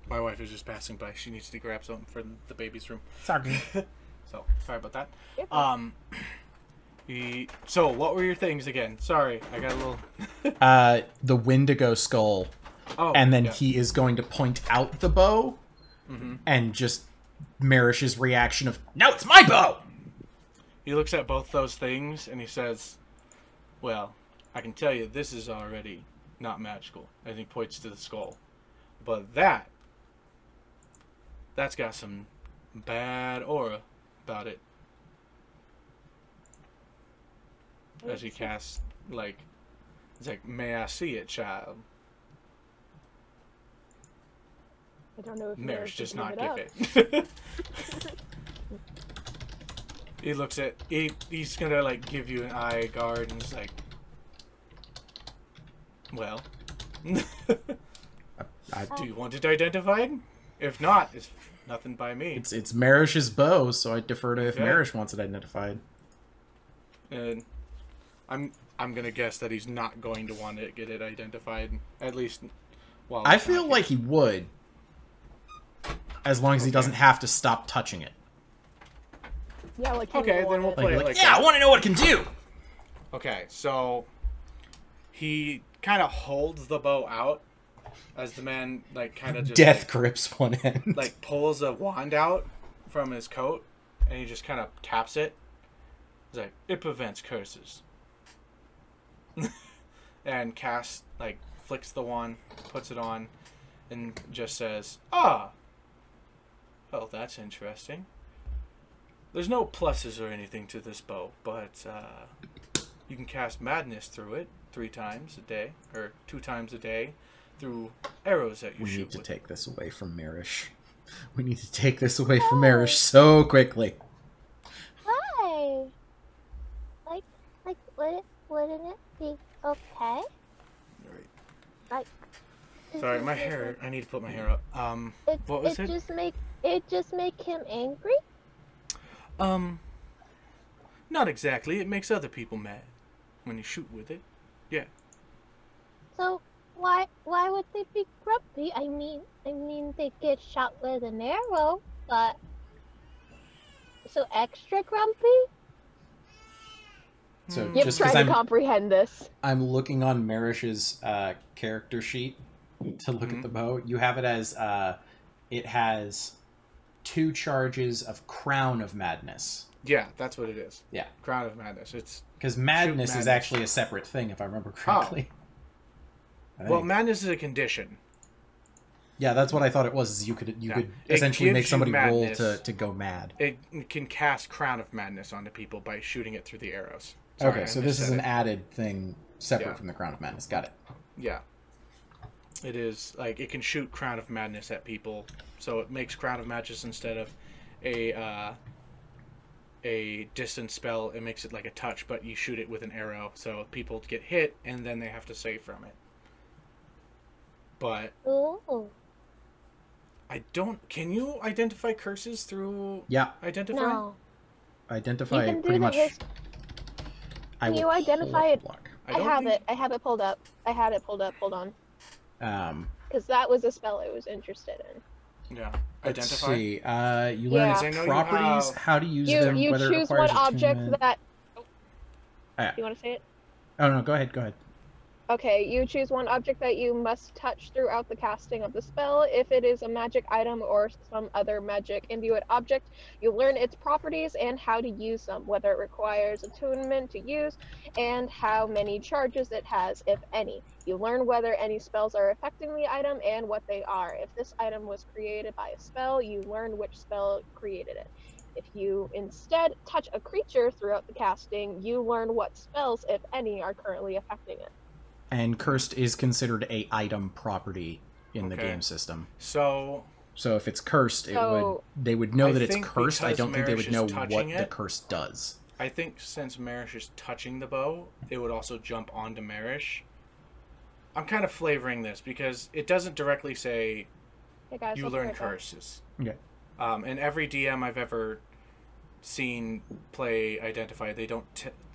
My wife is just passing by. She needs to grab something for the baby's room. sorry. So sorry about that. Yep. So what were your things again? Sorry, I got a little. The Wendigo skull, Oh, and then yeah. he is going to point out the bow, Mhm. and just Merish's reaction of, no, it's my bow! He looks at both those things and he says, "Well, I can tell you this is already not magical." And he points to the skull, but that's got some bad aura about it. As he casts, like, it's like, "May I see it, child?" I don't know if Merish does not up. give it. He looks at, he's gonna, like, give you an eye guard, and he's like, "Well, do you want it identified? If not, it's nothing by me." It's Merish's bow, so I defer to if Okay. Merish wants it identified. And I'm gonna guess that he's not going to want to get it identified, at least while I he's feel not like he would, as long as he doesn't have to stop touching it. Yeah, like he Okay, will then we'll want play it Like, like yeah, that. I want to know what it can do! Okay, so he kind of holds the bow out as the man, like, kind of just Death grips one end. like pulls a wand out from his coat, and he just kind of taps it. He's like, "It prevents curses." And casts, like, flicks the wand, puts it on, and just says, "Ah, well, that's interesting. There's no pluses or anything to this bow, but you can cast madness through it 3 times a day, or 2 times a day, through arrows that you We shoot need to with." take this away from Merish. We need to take this away from Merish so quickly. Why? Like, wouldn't it be okay? Like, Sorry, my hair. I need to put my hair up. What was it? Just make him angry? Not exactly. It makes other people mad when you shoot with it. Yeah. So why would they be grumpy? I mean they get shot with an arrow. but so extra grumpy? So Yep, just trying because to comprehend this. I'm looking on Merish's character sheet to look at the bow, you have it as it has 2 charges of Crown of Madness. Yeah, that's what it is. Yeah. Crown of Madness. It's Because Madness is Madness. actually a separate thing, if I remember correctly. well, Madness is a condition. Yeah, that's what I thought it was. Is you could It essentially make gives you somebody roll madness. to go mad. It can cast Crown of Madness onto people by shooting it through the arrows. Sorry, Okay, I so this is missaid an it. added thing separate Yeah. from the Crown of Madness. Got it. Yeah. It is, like, it can shoot Crown of Madness at people, so it makes Crown of Madness instead of a distance spell, it makes it like a touch, but you shoot it with an arrow, so people get hit, and then they have to save from it. But Ooh. I don't... Can you identify curses through... Yeah, Identify? No. identify You can do pretty the much. I Can will you pull identify up it? the block. I I don't have think... it. I have it pulled up. I had it pulled up. Hold on. Because that was a spell I was interested in. Yeah. Let's Identify? see. You learn Yeah. its I know you properties, have- how to use You them, you whether it choose requires one object attunement. that. Yeah. You want to say it? Oh no, go ahead. Go ahead. Okay, you choose one object that you must touch throughout the casting of the spell. If it is a magic item or some other magic imbued object, you learn its properties and how to use them, whether it requires attunement to use, and how many charges it has, if any. You learn whether any spells are affecting the item and what they are. If this item was created by a spell, you learn which spell created it. If you instead touch a creature throughout the casting, you learn what spells, if any, are currently affecting it. And cursed is considered a item property in the Okay. game system. So... So if it's cursed, So- they would know I that it's think cursed. I because don't think they Merish would is know what touching the it- curse does. I think since Merish is touching the bow, it would also jump onto Merish. I'm kind of flavoring this because it doesn't directly say Hey guys, you let's learn try that. curses. Okay. And every DM I've ever seen play Identify, they don't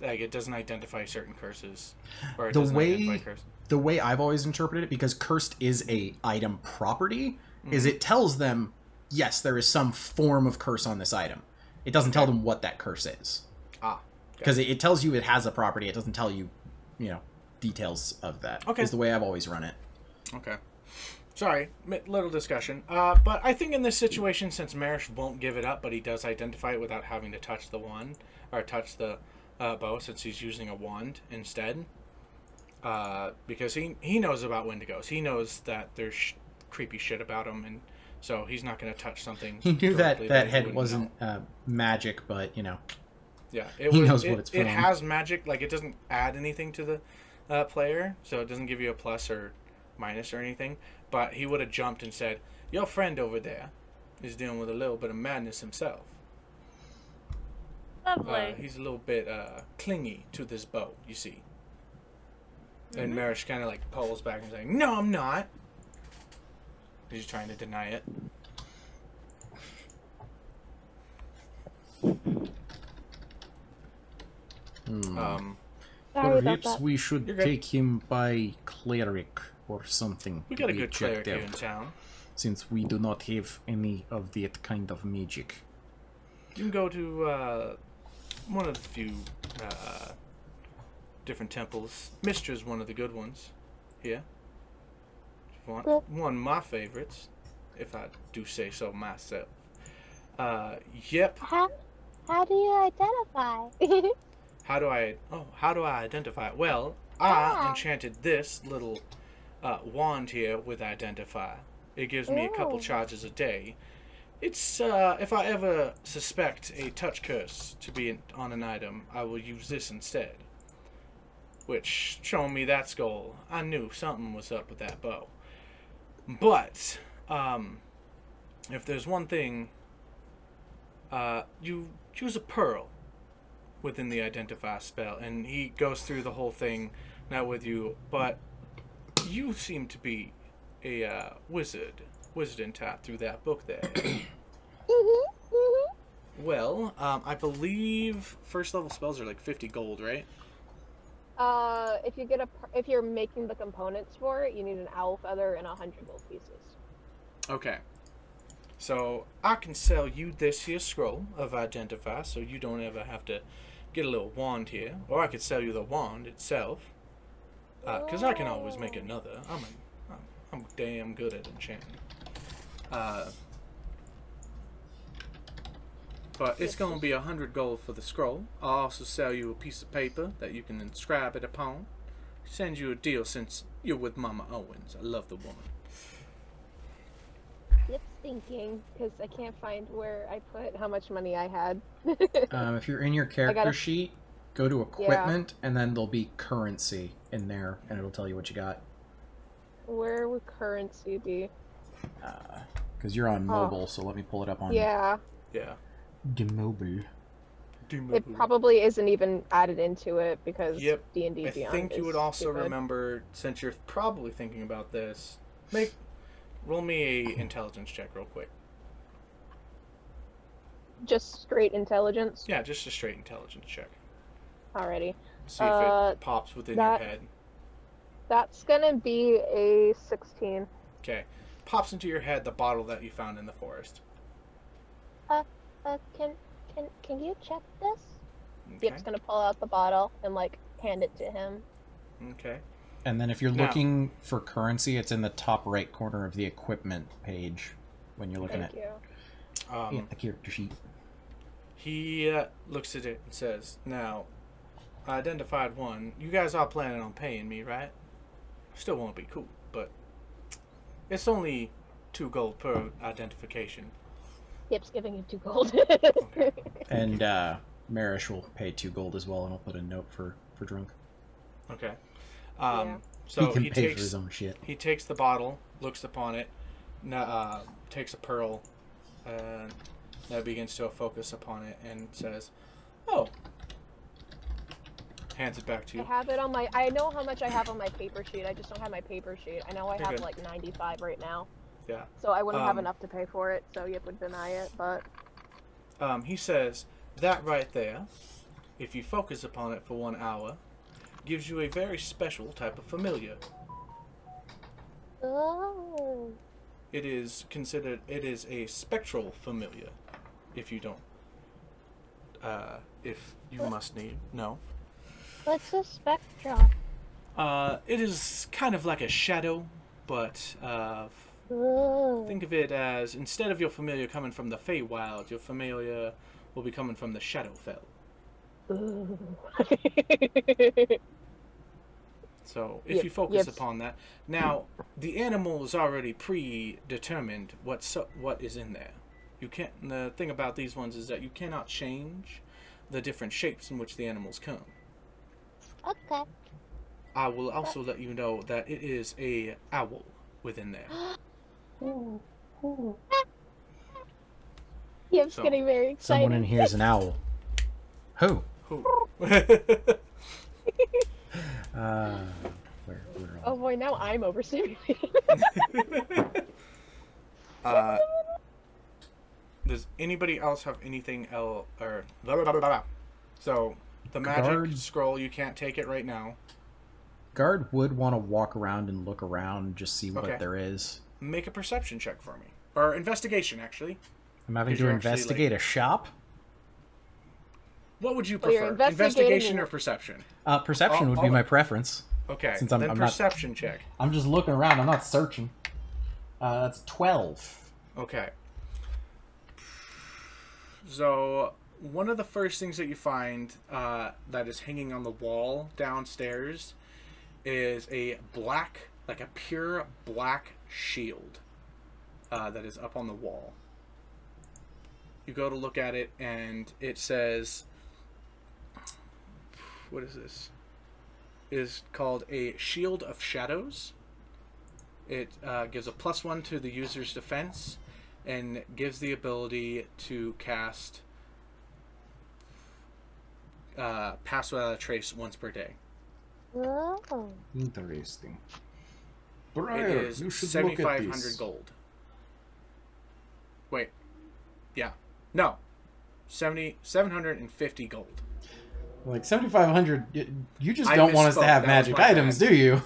like it doesn't identify certain curses, or it The doesn't way- identify curses. The way I've always interpreted it, because cursed is a item property, is Mm-hmm. it tells them, yes, there is some form of curse on this item. It doesn't tell Okay. them what that curse is. Ah, Because it tells you it has a property. It doesn't tell you, details of that. Okay. Is the way I've always run it. okay. Sorry, little discussion. But I think in this situation, since Merish won't give it up, but he does identify it without having to touch the wand, or touch the bow, since he's using a wand instead. Because he knows about Wendigos. He knows that there's creepy shit about him, and so he's not going to touch something. He knew that directly that he head wouldn't wasn't know. magic, but, Yeah, he knows what it's It from. has magic, like it doesn't add anything to the player, so it doesn't give you a plus or minus or anything. But he would have jumped and said, "Your friend over there is dealing with a little bit of madness himself. Lovely. He's a little bit clingy to this bow, you see." And Merish kind of like pulls back and saying, "No, I'm not." He's trying to deny it. Sorry about Perhaps that. we should You're good. take him by cleric or something. We to got a be good checked cleric here out, in town. since we do not have any of that kind of magic. You can go to one of the few different temples. Mistra's one of the good ones here. If you want. Good. One of my favorites, if I do say so myself. Yep. How do you identify? How do I identify it? Well, I Ah. enchanted this little wand here with Identify. It gives me a couple Ooh. charges a day. It's, if I ever suspect a touch curse to be on an item, I will use this instead. Which, showing me that skull, I knew something was up with that bow. But, if there's one thing, you choose a pearl within the Identify spell, and he goes through the whole thing, not with you, but you seem to be a wizarding type through that book there. Well, I believe first level spells are like 50 gold, right? If you're making the components for it, you need an owl feather and 100 gold pieces. Okay. So I can sell you this here scroll of identify, so you don't ever have to get a little wand here, or I could sell you the wand itself, because I can always make another. I'm damn good at enchanting. But it's going to be 100 gold for the scroll. I'll also sell you a piece of paper that you can inscribe it upon. Send you a deal since you're with Mama Owens. I love the woman. Lip thinking, because I can't find where I put how much money I had. If you're in your character sheet, go to equipment, and then there'll be currency in there, and it'll tell you what you got. Where would currency be? Because you're on mobile, so let me pull it up on Yeah. the mobile. It probably isn't even added into it because D&D Beyond. I think you would also stupid. remember, since you're probably thinking about this, roll me a intelligence check real quick. Just straight intelligence? Yeah, just a straight intelligence check. Alrighty. See if it pops within your head. That's gonna be a 16. Okay. Pops into your head the bottle that you found in the forest. Can you check this? Okay. Yip's gonna pull out the bottle and like hand it to him. Okay. And then if you're looking for currency, it's in the top right corner of the equipment page when you're looking Thank you. the character sheet. He looks at it and says, "Now, I identified one. You guys are planning on paying me, right? Still won't be cool, but it's only 2 gold per identification." Yip's giving you 2 gold. Okay. And Merish will pay 2 gold as well, and I'll put a note for drunk. Okay. he So can he pay takes for his own shit. He takes the bottle, looks upon it, takes a pearl, and now begins to focus upon it and says, "Oh." Hands it back to you. I have it on my. I know how much I have on my paper sheet. I just don't have my paper sheet. I know I You're have good. like 95 right now. Yeah. So I wouldn't have enough to pay for it. So Yip would deny it, but. He says, "That right there, if you focus upon it for 1 hour, gives you a very special type of familiar. Oh. It is a spectral familiar, if you don't, if you must need, no. What's a spectrum? It is kind of like a shadow, but, think of it as, instead of your familiar coming from the Feywild, your familiar will be coming from the Shadowfell. So, if you focus upon that. Now, the animal is already predetermined what is in there. You can't. The thing about these ones is that you cannot change the different shapes in which the animals come. Okay. I will also let you know that it is a owl within there. Yip's getting very excited. Someone in here is an owl. Who? Oh boy, now I'm overstimulated. Does anybody else have anything else? Or blah, blah, blah, blah, blah. So the magic scroll, you can't take it right now. Guard would want to walk around and look around, just see what there is. Make a perception check for me, or investigation actually. I'm having to investigate a shop. What would you prefer, investigation or perception? Perception would be my preference. Okay, since then perception check. I'm just looking around. I'm not searching. That's 12. Okay. So one of the first things that you find that is hanging on the wall downstairs is a black, like a pure black shield that is up on the wall. You go to look at it and it says, what is this? It is called a Shield of Shadows. It gives a +1 to the user's defense and gives the ability to cast Pass Without a Trace once per day. Oh. Interesting. Briar, it is 7,500 gold. Wait. Yeah. No. 750 gold. Like 7,500, you just don't want us to have magic items, do you?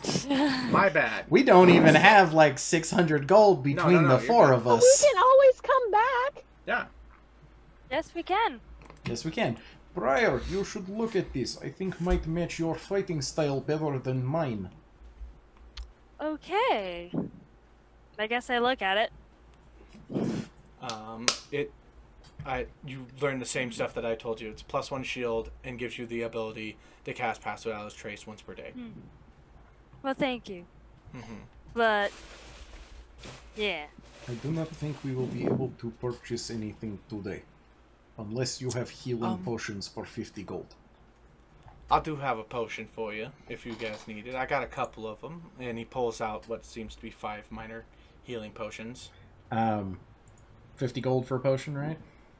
My bad. We don't even have like 600 gold between the four of us. We can always come Yeah. Yes, we can. Yes, we can. Briar, you should look at this. I think might match your fighting style better than mine. Okay. I guess I look at it. You learn the same stuff that I told you. It's +1 shield and gives you the ability to cast Pass Without a Trace once per day. Well, thank you. But, yeah. I do not think we will be able to purchase anything today. Unless you have healing potions for 50 gold. I do have a potion for you, if you guys need it. I got a couple of them. And he pulls out what seems to be 5 minor healing potions. 50 gold for a potion, right?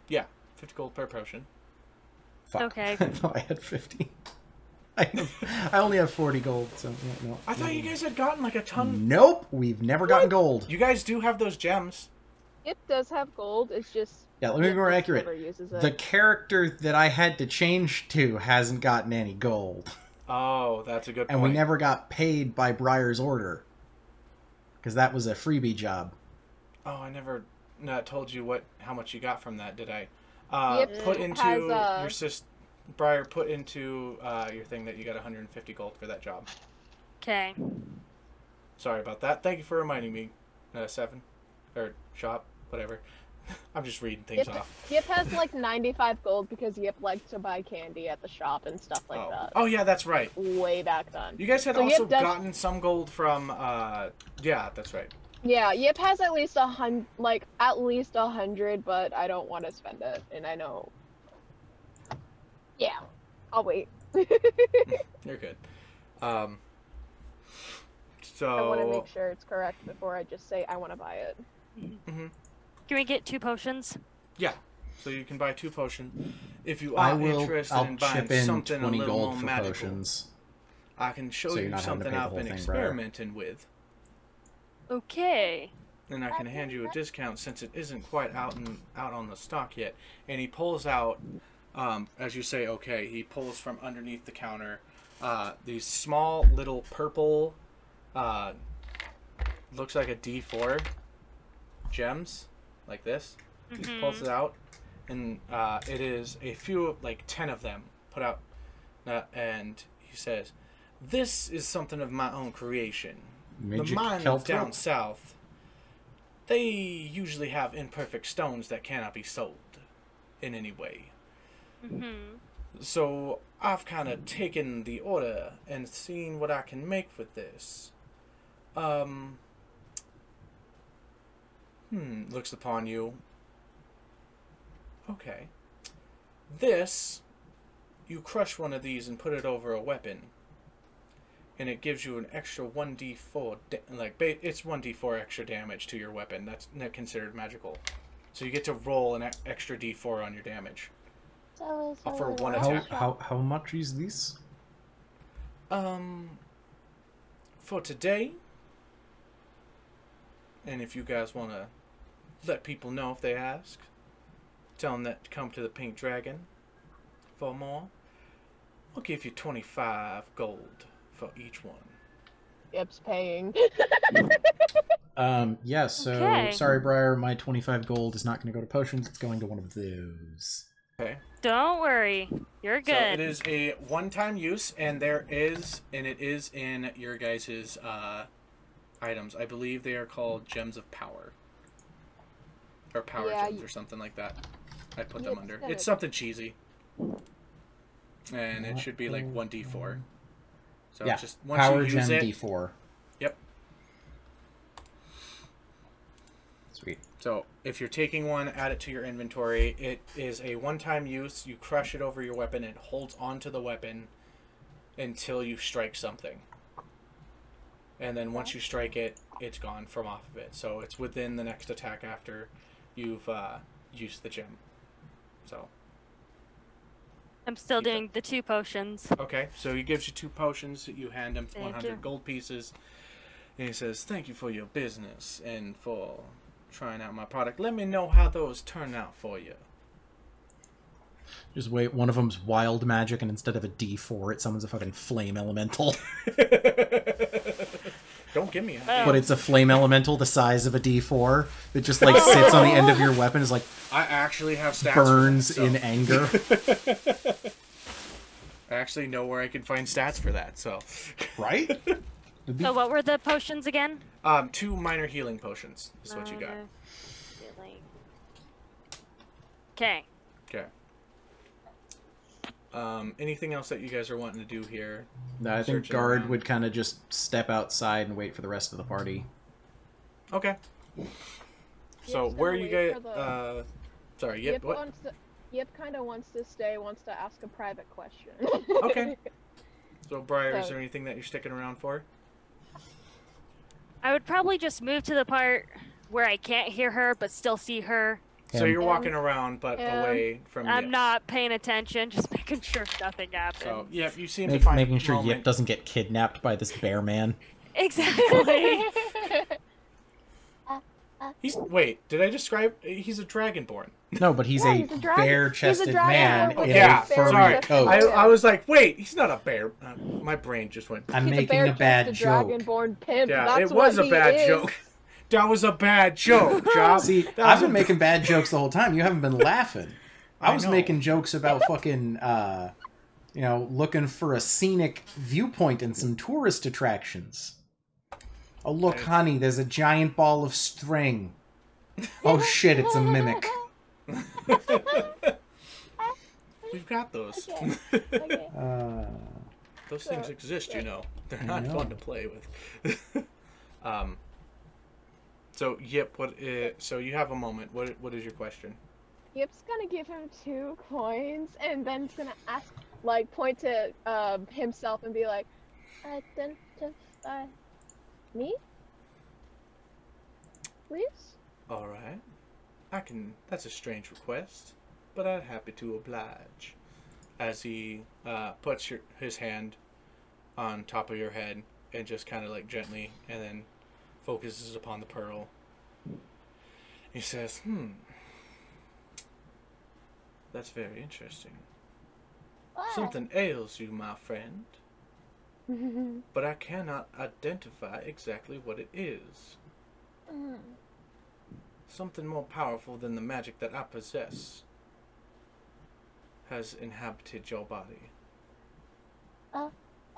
Yeah, 50 gold per potion. Fuck. Okay. I thought I had 50. I only have 40 gold, so no. I thought you guys had gotten like a ton. Nope, we've never gotten gold. You guys do have those gems. It does have gold. It's just Yeah, let me be more accurate. never uses it. The character that I had to change to hasn't gotten any gold. Oh, that's a good point. And we never got paid by Briar's order. Because that was a freebie job. Oh, I never told you how much you got from that, did I? Yep, Put it into has, your Briar, put into your thing that you got 150 gold for that job. Okay. Sorry about that. Thank you for reminding me, 7. Or shop, whatever. I'm just reading things off. Yip has like 95 gold because Yip likes to buy candy at the shop and stuff like that. Oh, yeah, that's right. Way back then. You guys had also gotten some gold from, yeah, that's right. Yeah, Yip has at least 100, but I don't want to spend it, and I know. Yeah, I'll wait. You're good. So I want to make sure it's correct before I just say I want to buy it. Can we get 2 potions? Yeah. So you can buy 2 potions. If you are interested in buying something a little more magical, potions. I can show you something I've been experimenting with. Okay. And I can hand you a discount since it isn't quite out on the stock yet. And he pulls out, as you say, okay, he pulls from underneath the counter these small little purple, looks like a D4 gems, like this. He pulls it out, and it is a few, like 10 of them put out. And he says, "This is something of my own creation. The mines down south, they usually have imperfect stones that cannot be sold in any way. So I've kind of taken the order and seen what I can make with this. Looks upon you. Okay. This, you crush one of these and put it over a weapon. And it gives you an extra 1d4, it's 1d4 extra damage to your weapon. That's not considered magical. So you get to roll an extra d4 on your damage. For one attack. How much is this? For today, and if you guys want to let people know if they ask, tell them that to come to the Pink Dragon for more, I'll give you 25 gold for each one. Yip's paying. Yeah, so, Okay. Sorry, Briar, my 25 gold is not going to go to potions, it's going to one of those. Okay. Don't worry. You're good. So it is a one-time use, and it is in your guys' items. I believe they are called Gems of Power. Or Power Gems or something like that. I put them under. It's something cheesy. And it should be like 1d4. So yeah, just once Power you use Gem it, D4. Yep. Sweet. So if you're taking one, add it to your inventory. It is a one-time use. You crush it over your weapon. It holds onto the weapon until you strike something. And then once you strike it, it's gone from off of it. So it's within the next attack after you've used the gem. So. I'm still doing the 2 potions. Okay, so he gives you 2 potions. You hand him Thank 100 you. gold pieces. And he says, "Thank you for your business and for trying out my product. Let me know how those turn out for you." Just wait, one of them's wild magic, and instead of a D4, it summons a fucking flame elemental. Don't give me a Oh. But it's a flame elemental the size of a D4 that just like sits on the end of your weapon. Is like I actually have stats burns for that, so. in anger. I actually know where I can find stats for that, so. Right? So what were the potions again? 2 minor healing potions is what you got. Okay. Okay. Anything else that you guys are wanting to do here? No, I think Searching guard around. would kind of just step outside and wait for the rest of the party. Okay. So Yip's where are gonna you wait guys? for the- Sorry. Yep. What? Yip kind of wants to stay, wants to ask a private question. Okay. So Briar, is So- there anything that you're sticking around for? I would probably just move to the part where I can't hear her but still see her. So Him. you're walking around, but away from. I'm Yip. not paying attention, just making sure nothing happens. So yep, you seem to find Making sure moment. Yip doesn't get kidnapped by this bear man. Exactly. Wait, did I describe? He's a dragonborn. No, but he's Yeah, a he's a dragon- bare-chested he's a dragon man with in Yeah, a furry sorry. coat. I was like, wait, he's not a bear. My brain just went. I'm He's making a bad joke. Dragonborn pimp. Yeah, That's it was what a bad he is. joke. That was a bad joke, Job. See, That I've was been a- making bad jokes the whole time. You haven't been laughing. I was know. making jokes about fucking, looking for a scenic viewpoint and some tourist attractions. Oh, look, honey, there's a giant ball of string. Oh, shit, it's a mimic. We've got those. Okay. Those things exist, you know. They're not know. fun to play with. So Yip, so you have a moment. What is your question? Yip's gonna give him 2 coins, and then he's gonna ask, point to himself and be like, "Identify me, please." All right. That's a strange request, but I'm happy to oblige. As he puts his hand on top of your head and just kind of like gently, and then focuses upon the pearl. He says, that's very interesting. What? Something ails you, my friend, but I cannot identify exactly what it is. Something more powerful than the magic that I possess has inhabited your body.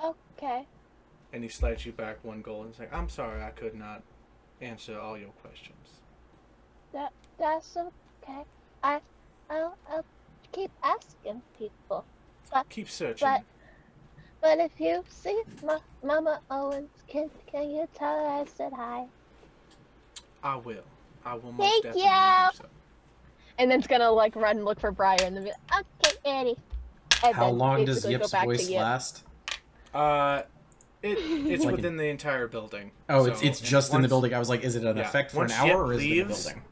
Okay. And he slides you back 1 gold and is like, I'm sorry I could not answer all your questions. That's okay. I'll keep asking people. Keep searching. But if you see Mama Owens, can you tell her I said hi? I will. I will most Thank definitely you. do so. And then it's gonna run and look for Briar and then be like, okay, Eddie. And How then long does basically go Yip's back to voice Yip. last? It's Like within the entire building. Oh, So, it's just in the once- building. I was like, is it an yeah, effect for an once Yip hour or is it in the leaves, building?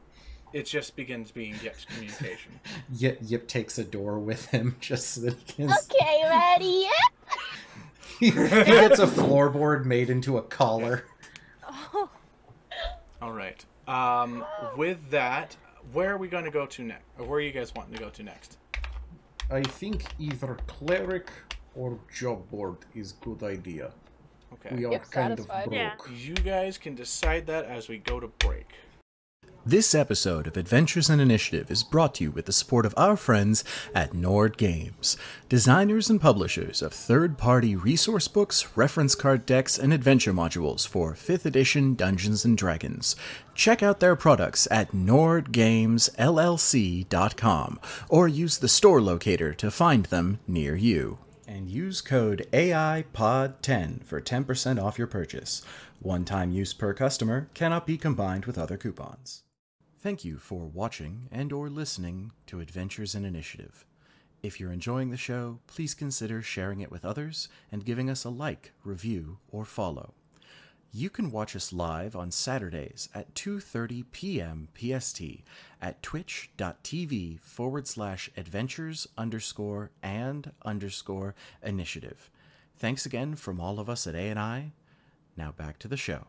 It just begins being Yip's communication. Yip takes a door with him just so that he can... Okay, ready? he gets a floorboard made into a collar. Oh, All right. With that, where are we going to go to next? Or where are you guys wanting to go to next? I think either cleric or job board is good idea. Okay. We are Yep, kind of satisfied. broke. Yeah. You guys can decide that as we go to break. This episode of Adventures in Initiative is brought to you with the support of our friends at Nord Games, designers and publishers of third-party resource books, reference card decks, and adventure modules for 5th edition Dungeons & Dragons. Check out their products at nordgamesllc.com or use the store locator to find them near you. And use code AIPOD10 for 10% off your purchase. One-time use per customer, cannot be combined with other coupons. Thank you for watching and or listening to Adventures in Initiative. If you're enjoying the show, please consider sharing it with others and giving us a like, review, or follow. You can watch us live on Saturdays at 2:30 p.m. PST at twitch.tv/adventures_and_initiative. Thanks again from all of us at A&I. Now back to the show.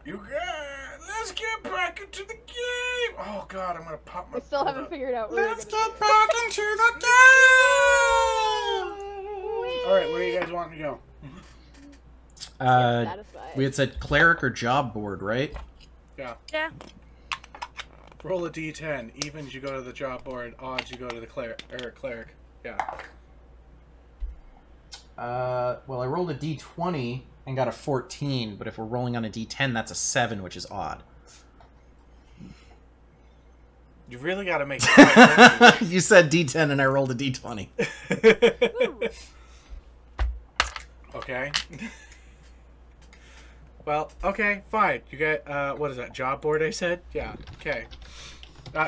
You guys, let's get back into the game. Oh God, I'm gonna pop my. I still haven't figured out where Let's we're gonna get back into the game. All right, where are you guys wanting to go? satisfied. We had said cleric or job board, right? Yeah. Yeah. Roll a d10. Evens, you go to the job board. Odds, you go to the cleric. Yeah. Well, I rolled a d20 and got a 14, but if we're rolling on a d10, that's a 7, which is odd. You really got to make it right. You said d10 and I rolled a d20. Okay. Well, okay, fine. You get, what is that, job board I said? Yeah, okay.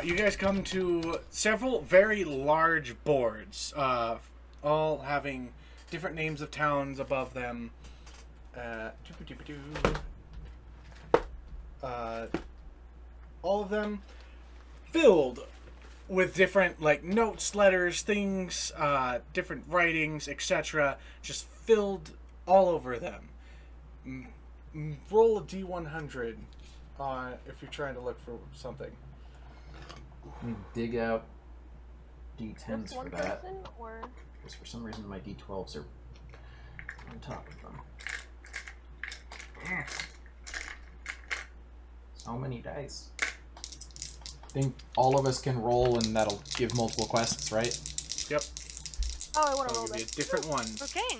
You guys come to several very large boards, all having different names of towns above them. All of them filled with different, like, notes, letters, things, different writings, etc. Just filled all over them. Roll a d100 if you're trying to look for something. Let me dig out d10s Just for one that. person, or Because for some reason my d12s are on top of them. So many dice. I think all of us can roll and that'll give multiple quests, right? Yep. oh, I want to So roll it'll be a this. different one. Okay.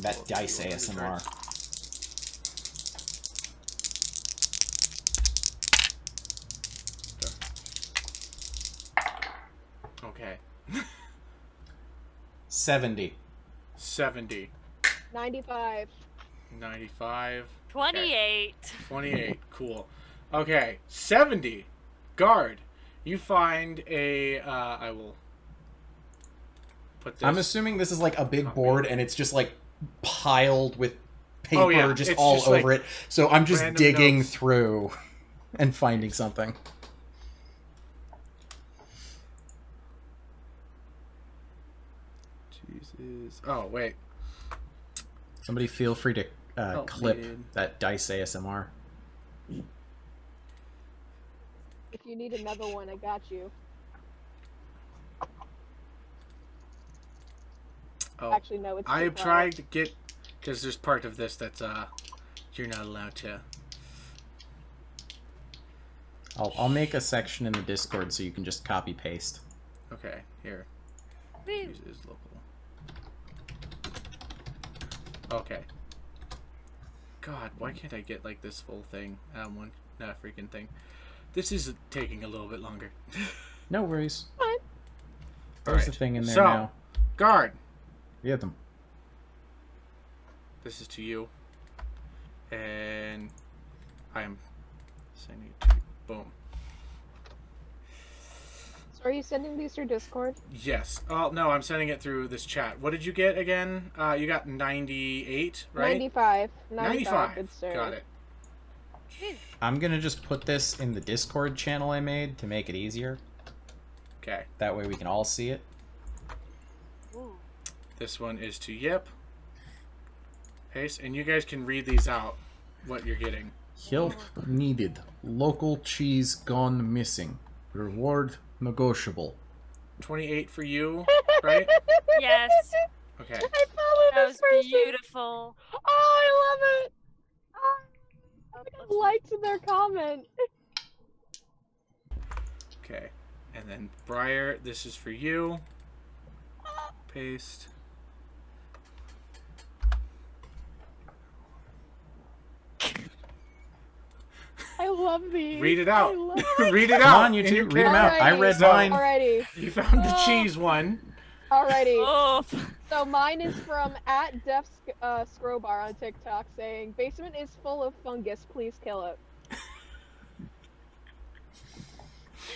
That dice ASMR. Okay. 70. 70. 95. 95. 28. 28. Cool. Okay. 70. Guard. You find a, I will put this. I'm assuming this is like a big board and it's just like piled with paper Oh, yeah. just It's all just, over like, it. So I'm just random digging notes. through and finding something. Jesus. Oh, wait. Somebody feel free to Oh, clip man. that dice ASMR. If you need another one, I got you. Oh. Actually, no, it's I too have far. tried to get, because there's part of this that's, you're not allowed to. I'll make a section in the Discord so you can just copy paste. Okay, here. Woo. Use is local. Okay. God, why can't I get like this full thing? That freaking thing. This is taking a little bit longer. No worries. Fine. There's Alright, the thing in there so, now. Guard, We have them. this is to you. And I am sending it to you. Boom. So are you sending these through Discord? Yes. Oh, no, I'm sending it through this chat. What did you get again? You got 98, right? 95. 95. Good sir. Got it. I'm gonna just put this in the Discord channel I made to make it easier. Okay. That way we can all see it. Ooh. This one is to Yip. Paste, and you guys can read these out, what you're getting. Help needed. Local cheese gone missing. Reward negotiable. 28 for you, right? Yes. Okay. I follow That this was person. beautiful. Oh, I love it. Oh, I got likes in their comment. Okay. And then Briar, this is for you. Paste. I love these. Read it out. I love Read it Come out. on, you in two, your read them out. I Alrighty. read So- mine. Alrighty. You found the cheese one. Alrighty. Oh. So mine is from @DefScrobar on TikTok saying, "Basement is full of fungus. Please kill it."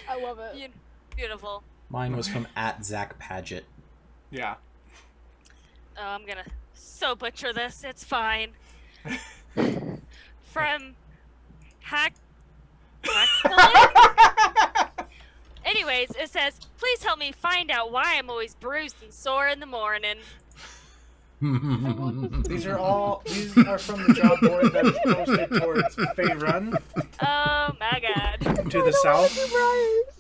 I love it. Beautiful. Mine was from @Zach Paget. Yeah. Oh, I'm gonna so butcher this. It's fine. From Hack. Anyways, it says, "Please help me find out why I'm always bruised and sore in the morning." These are from the job board that is posted towards Faerun Oh my god. to the south. Surprise.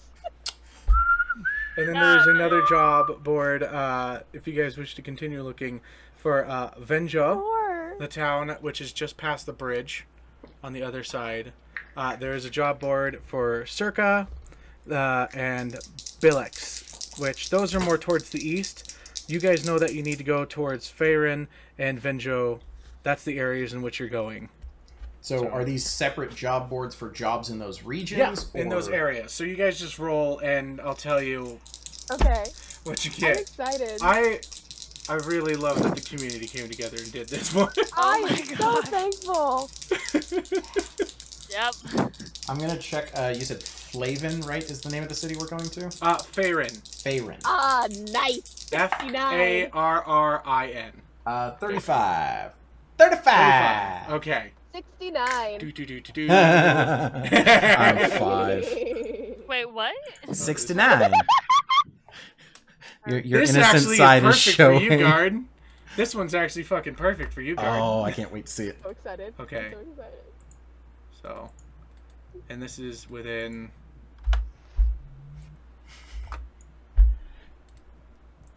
And then there's another job board, if you guys wish to continue looking, for Venjo, Or the town which is just past the bridge on the other side. There is a job board for Circa and Billix, which those are more towards the east. You guys know that you need to go towards Faerun and Venjo. That's the areas in which you're going. So are these separate job boards for jobs in those regions? Yeah, in those areas. So you guys just roll, and I'll tell you okay, what you I'm get. excited. I really love that the community came together and did this one. I'm my so God. thankful. Yep. I'm gonna check. You said Flavin, right? Is the name of the city we're going to? Faerun. Faerun. Ah, nice. Farrin. 35. 35. Okay. 69. Do. I'm 5. Wait, what? 69. Your This innocent actually side is is perfect showing. for you, Guard. This one's actually fucking perfect for you, Guard. Oh, I can't wait to see it. So excited. Okay. I'm so excited. So, and this is within.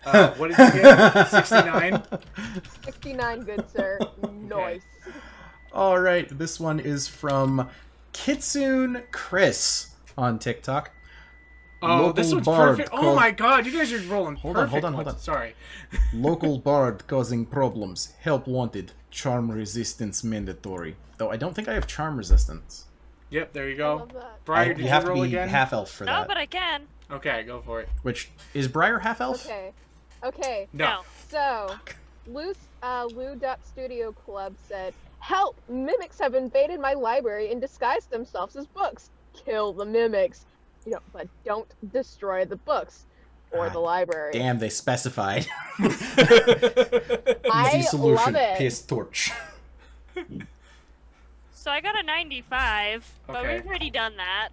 What did you get? 69? 69, good sir. Nice. All right, this one is from Kitsune Chris on TikTok. Oh, this Local one's bard perfect. Oh called- my god, you guys are rolling Hold on, perfect hold on, hold ones. on. Sorry. Local bard causing problems. Help wanted. Charm resistance mandatory. Though I don't think I have charm resistance. Yep, there you I go. love that. Briar, did you you have to roll be again? half elf for No, that. but I can. Okay, go for it. Which is Briar half elf? Okay. Okay. No. So, Lou.Studio Club said, "Help! Mimics have invaded my library and disguised themselves as books. Kill the mimics, but don't destroy the books or the library." Damn, they specified. I Easy solution. love it. Piss torch. So I got a 95, but Okay. we've already done that.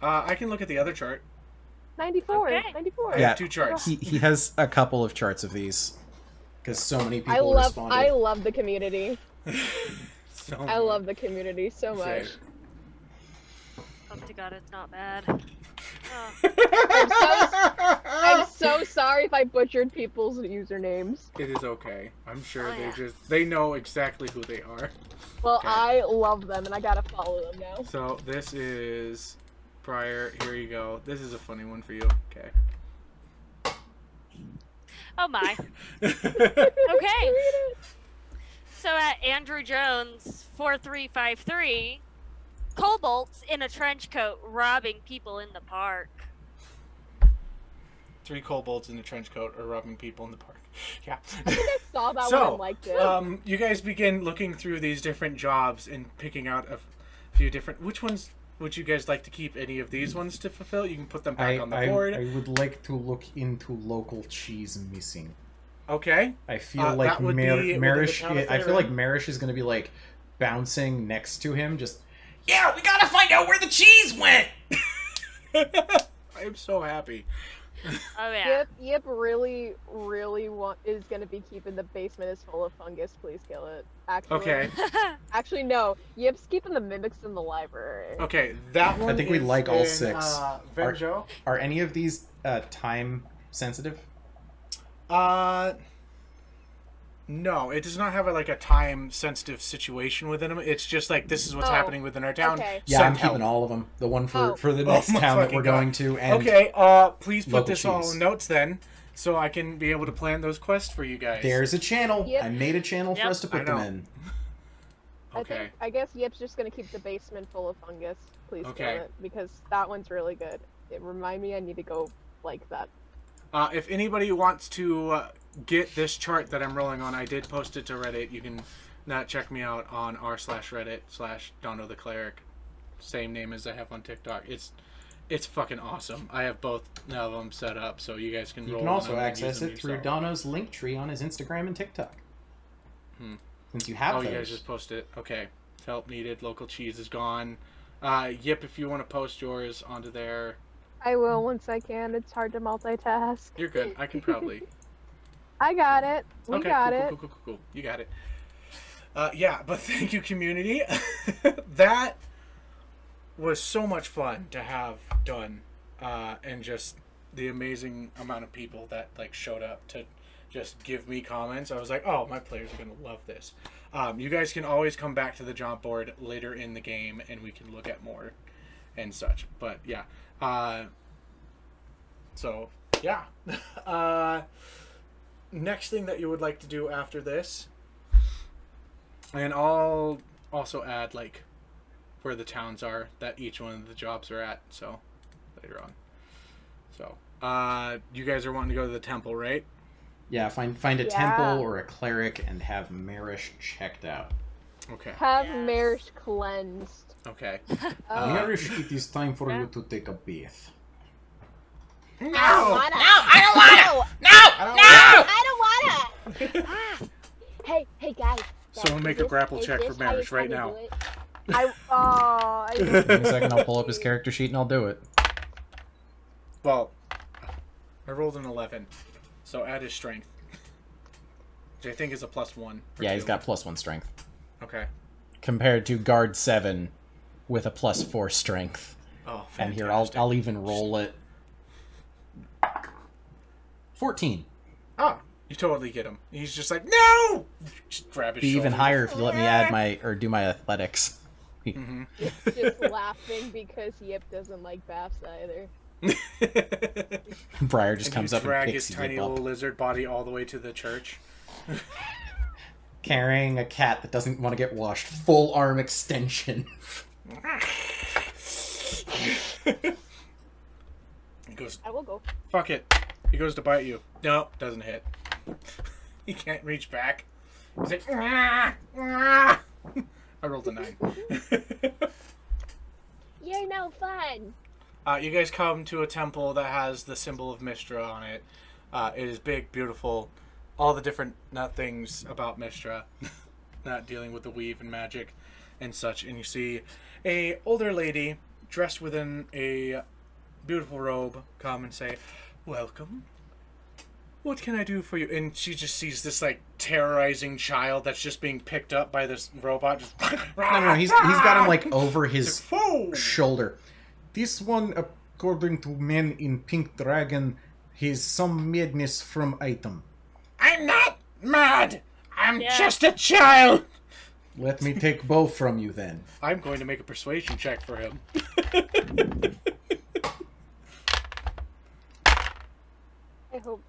I can look at the other chart. 94. Okay. 94. I Yeah. have 2 charts. He has a couple of charts of these because so many people I responded. love the community. So I love the community so much. Okay. Hope to God it's not bad. I'm so sorry if I butchered people's usernames. It is okay. I'm sure Oh, yeah. they know exactly who they are. Well, Okay. I love them and I gotta follow them now. So this is Briar. Here you go. This is a funny one for you. Okay. Oh my. Okay. So at Andrew Jones 4353, kobolds in a trench coat robbing people in the park. 3 kobolds in a trench coat are robbing people in the park. Yeah. I think I saw that one So, and liked it. you guys begin looking through these different jobs and picking out a few different. Which ones would you guys like to keep? Any of these ones to fulfill? You can put them back on the board. I would like to look into local cheese missing. Okay. I feel like that would be within the Merish. town of I feel like Faerun. Merish is going to be like bouncing next to him. Just Yeah, we gotta find out where the cheese went! I am so happy. Oh yeah. Yip really is gonna be keeping the basement is full of fungus. Please kill it. Actually, Okay. Actually, no. Yip's keeping the mimics in the library. Okay. That one. I think we is like all in, 6. Venjo. Are any of these time sensitive? No, it does not have a time-sensitive situation within them. It's just like this is what's Oh, happening within our town. okay. Yeah, Send I'm help. keeping all of them. The one Oh. for the Oh next my town that fucking we're God. going to. And Okay, please put local this all cheese. in notes then, so I can be able to plan those quests for you guys. there's a channel. Yep. I made a channel for Yep. us to I put them know. in. Okay. I guess Yip's just gonna keep the basement full of fungus. Please Okay. kill it because that one's really good. It remind me I need to go like that. If anybody wants to get this chart that I'm rolling on, I did post it to Reddit. You can check me out on r/Reddit/DonoTheCleric. Same name as I have on TikTok. It's fucking awesome. I have both of them set up, so you guys can You roll can on also them and access use them it through yourself. Dono's link tree on his Instagram and TikTok. Since you Oh, have you guys those. just posted it. Okay. Help needed. Local cheese is gone. Yip, if you want to post yours onto there, I will once I can. It's hard to multitask. you're good. I can probably. I got it. We Okay, got cool, it. Cool. You got it. Yeah, but thank you, community. That was so much fun to have done, and just the amazing amount of people that showed up to just give me comments. I was like, oh, my players are going to love this. You guys can always come back to the jump board later in the game, and we can look at more and such. But, yeah. So, yeah. Next thing that you would like to do after this, and I'll also add, like, where the towns are that each one of the jobs are at, so, later on. So, you guys are wanting to go to the temple, right? Yeah, find a temple or a cleric and have Merish checked out. Okay. Have Merish cleansed. Okay. Merish, it is time for you to take a bath. No! No! I don't wanna! No! I don't wanna! Hey guys. Someone make a grapple check for Merish right now. Give me a second, I'll pull up his character sheet and I'll do it. Well, I rolled an 11, so add his strength, which I think is a +1. Yeah, he's got +1 strength. Okay. Compared to guard 7 with a +4 strength. Oh, fantastic. And here, I'll even roll it. 14. Oh, you totally get him. He's just like, no! Just grab his Be even shoulders. higher if you let me add do my athletics. Mm-hmm. Just laughing because Yip doesn't like baths either. Briar just comes up and drag picks his you tiny up. little lizard body all the way to the church. Carrying a cat that doesn't want to get washed. Full arm extension. He goes, I will go. fuck it. He goes to bite you. No, doesn't hit. He can't reach back. He's like, "Ah, ah." I rolled a 9. You're no fun. You guys come to a temple that has the symbol of Mistra on it. It is big, beautiful, all the different things about Mistra, not dealing with the weave and magic and such. And you see a older lady dressed within a beautiful robe come and say, "Welcome. What can I do for you?" And she just sees this like terrorizing child that's just being picked up by this robot. Just, No, he's got him like over his Whoa! shoulder. This one, according to men in Pink Dragon, has some madness from item. I'm not mad! I'm just a child! Let me take both from you then. I'm going to make a persuasion check for him. I hope.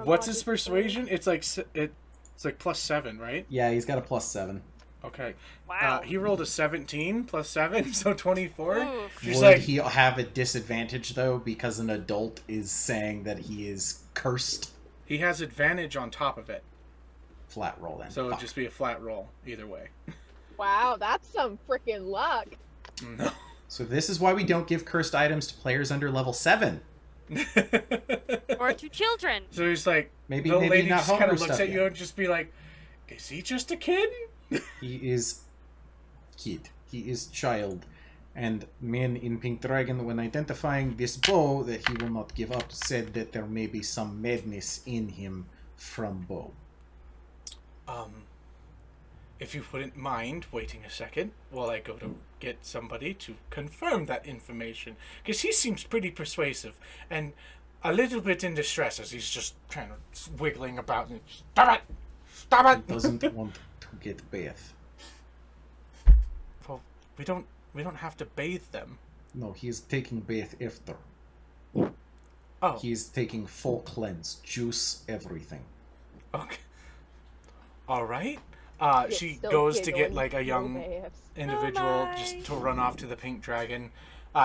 What's his persuasion? It's like +7, right? Yeah, he's got a +7. Okay. Wow. He rolled a 17 +7, so 24. Oof. She's Would like, he have a disadvantage though because an adult is saying that he is cursed? he has advantage on top of it, Flat roll then. so it'd Fuck. just be a flat roll either way. Wow, that's some freaking luck. No. So this is why we don't give cursed items to players under level 7. Or to children. So he's like, Maybe the lady not just kind homebrew of looks stuff at you yet. and just be like, is he just a kid? He is kid. He is child. And men in Pink Dragon, when identifying this bow that he will not give up, said that there may be some madness in him from bow. If you wouldn't mind waiting a second while I go to get somebody to confirm that information, because he seems pretty persuasive and a little bit in distress as he's just kind of wiggling about and stop it, stop He it. doesn't want to get bathed. Well, we don't have to bathe them. No, he is taking bath after. Oh, He is taking full cleanse, juice, everything. okay. All right. It's She still goes to get giggling, like a no young baths. individual Oh my. just to run off to the pink dragon.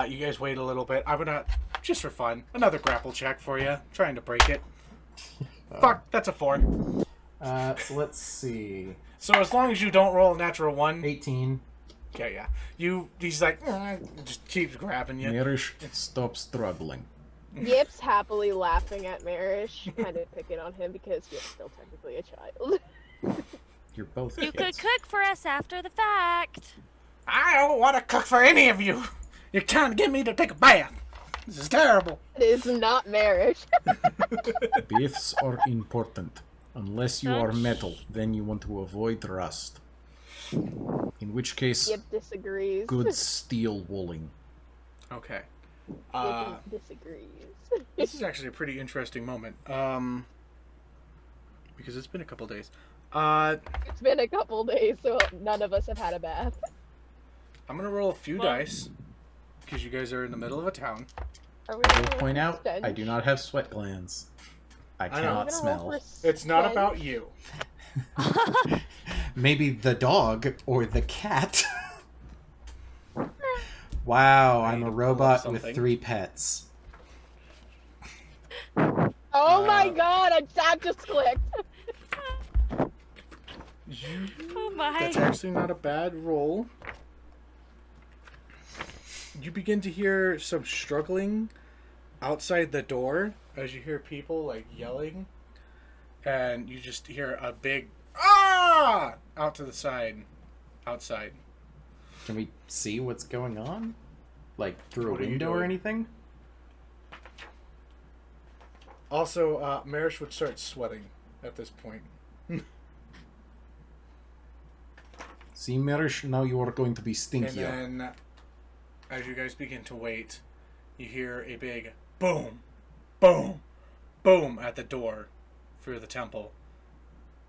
You guys wait a little bit. I'm gonna, just for fun, another grapple check for you. Trying to break it. Fuck, that's a 4. So let's see. So as long as you don't roll a natural 1. 18. Okay, yeah. He's like, just keeps grabbing you. Merish, stop struggling. Yip's happily laughing at Merish, kind of picking on him because Yip's still technically a child. You're both You kids. could cook for us after the fact. I don't want to cook for any of you! You're trying to get me to take a bath! This is terrible! It is not Merish. Baths are important. Unless you are metal, then you want to avoid rust. In which case, Yip disagrees. good steel wooling. Okay. Yip disagrees. This is actually a pretty interesting moment. because it's been a couple days. It's been a couple days, so none of us have had a bath. I'm gonna roll a few Well- dice because you guys are in the middle of a town. Are we I will gonna point roll out, stench? I do not have sweat glands. I know. Are we cannot gonna smell. roll for It's not stench? about you. Maybe the dog or the cat. Wow, I'm need a to pull up robot with something. 3 pets. Oh my god, a tab just clicked. Oh my. That's actually not a bad roll. You begin to hear some struggling outside the door as you hear people like yelling, and you just hear a big ah out to the side, outside. Can we see what's going on? Like through a What are you window or doing? anything? Also, Merish would start sweating at this point. See, Merish, now you are going to be And stinkier. then, as you guys begin to wait, you hear a big boom, boom, boom at the door for the temple.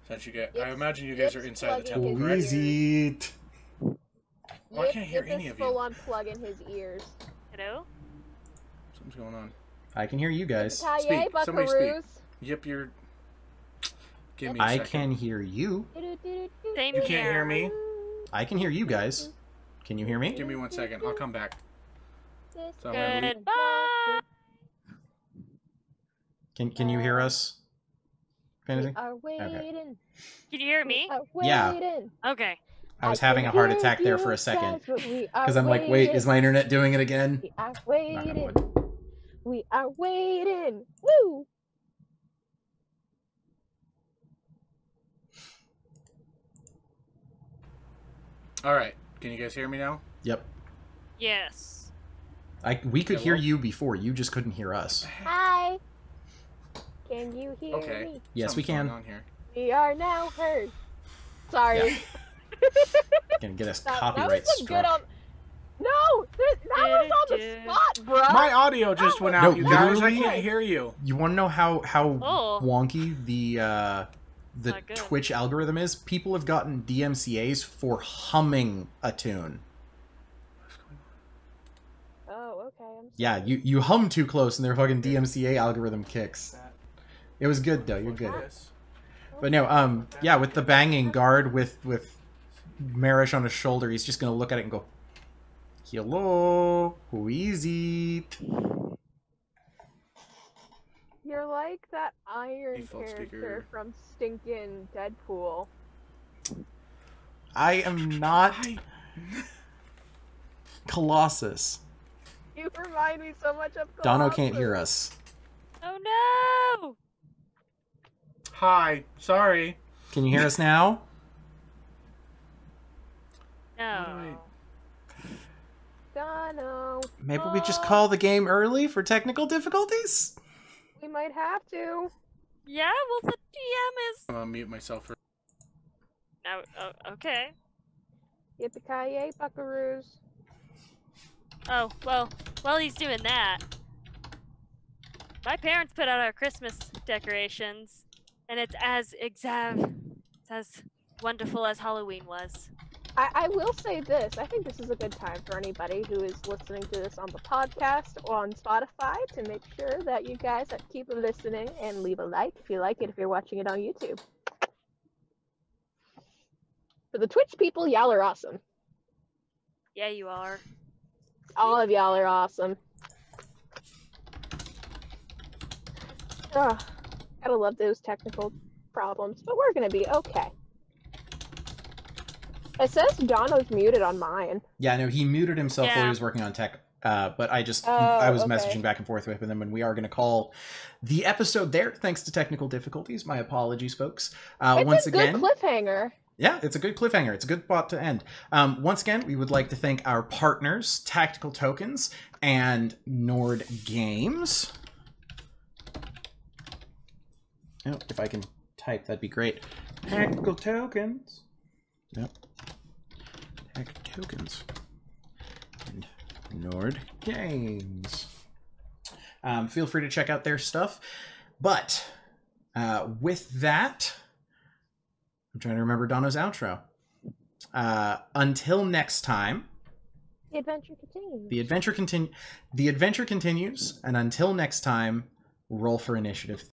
Since you get, I It's- imagine you guys are it's inside the plugging temple, his correct? Who is it? Oh, I can't hear Yip any is of you. full on plug in his ears. Hello? Something's going on. I can hear you guys. Yippee-ki-yay, Speak. Somebody speak. buckaroos. Yep, you're. Give me a I second. can hear you. Same You can't hear me? I can hear you guys. Can you hear me? Give me 1 second. I'll come back. So I'm gonna leave. Goodbye. Can you hear us? We Fantasy? are waiting. Can you hear me? We are Yeah. waiting. Okay. I was can having a heart hear attack there you for a second. guys, but we are Because I'm like, wait, waiting. is my internet doing it again? We are Knock on waiting. wood. We are waiting. Woo! All right. Can you guys hear me now? Yep. Yes. We could Okay, hear well- you before. You just couldn't hear us. Hi. Can you hear Okay. me? Yes, we Something's going can. on here. We are now heard. Sorry. Yeah. Gonna get us That copyright was a good struck. No, that was on the spot, bro. My audio just went out, No, you guys. I literally- can't hear you. You want to know how Oh. wonky the Not good. Twitch algorithm is? People have gotten DMCA's for humming a tune. Oh, okay. I'm Yeah, you hum too close and their fucking DMCA algorithm kicks. It was good though. You're good. But no, yeah, with the banging guard with Merish on his shoulder, he's just gonna look at it and go, "Hello, who is it?" You're like that iron Default character speaker. from stinking Deadpool. I am not Colossus. You remind me so much of Dono can't Colossus. hear us. Oh no! Hi. Sorry. Can you hear us now? No. Dono. Maybe we just call the game early for technical difficulties? We might have to. Yeah, well the DM is. I'm gonna mute myself for. Oh, okay. Yippee-ki-yay, buckaroos. Oh, well, while he's doing that, my parents put out our Christmas decorations, and it's as wonderful as Halloween was. I will say this. I think this is a good time for anybody who is listening to this on the podcast or on Spotify to make sure that you guys keep listening and leave a like if you like it if you're watching it on YouTube. For the Twitch people, y'all are awesome. Yeah, you are. All of y'all are awesome. Ugh, gotta love those technical problems, but we're gonna be okay. It says Dono's muted on mine. Yeah, no, he muted himself while Yeah. he was working on tech. But I Oh, was okay. messaging back and forth with him, and we are going to call the episode there, thanks to technical difficulties. My apologies, folks. It's Once a again, good cliffhanger. yeah, it's a good cliffhanger. It's a good spot to end. Once again, we would like to thank our partners, Tactical Tokens and Nord Games. Oh, if I can type, that'd be great. Tactical Tokens. Yep. Tactical Tokens. And Nord Games. Feel free to check out their stuff. But With that, I'm trying to remember Donna's outro. Until next time, The adventure continues. the adventure continues, and until next time, roll for initiative.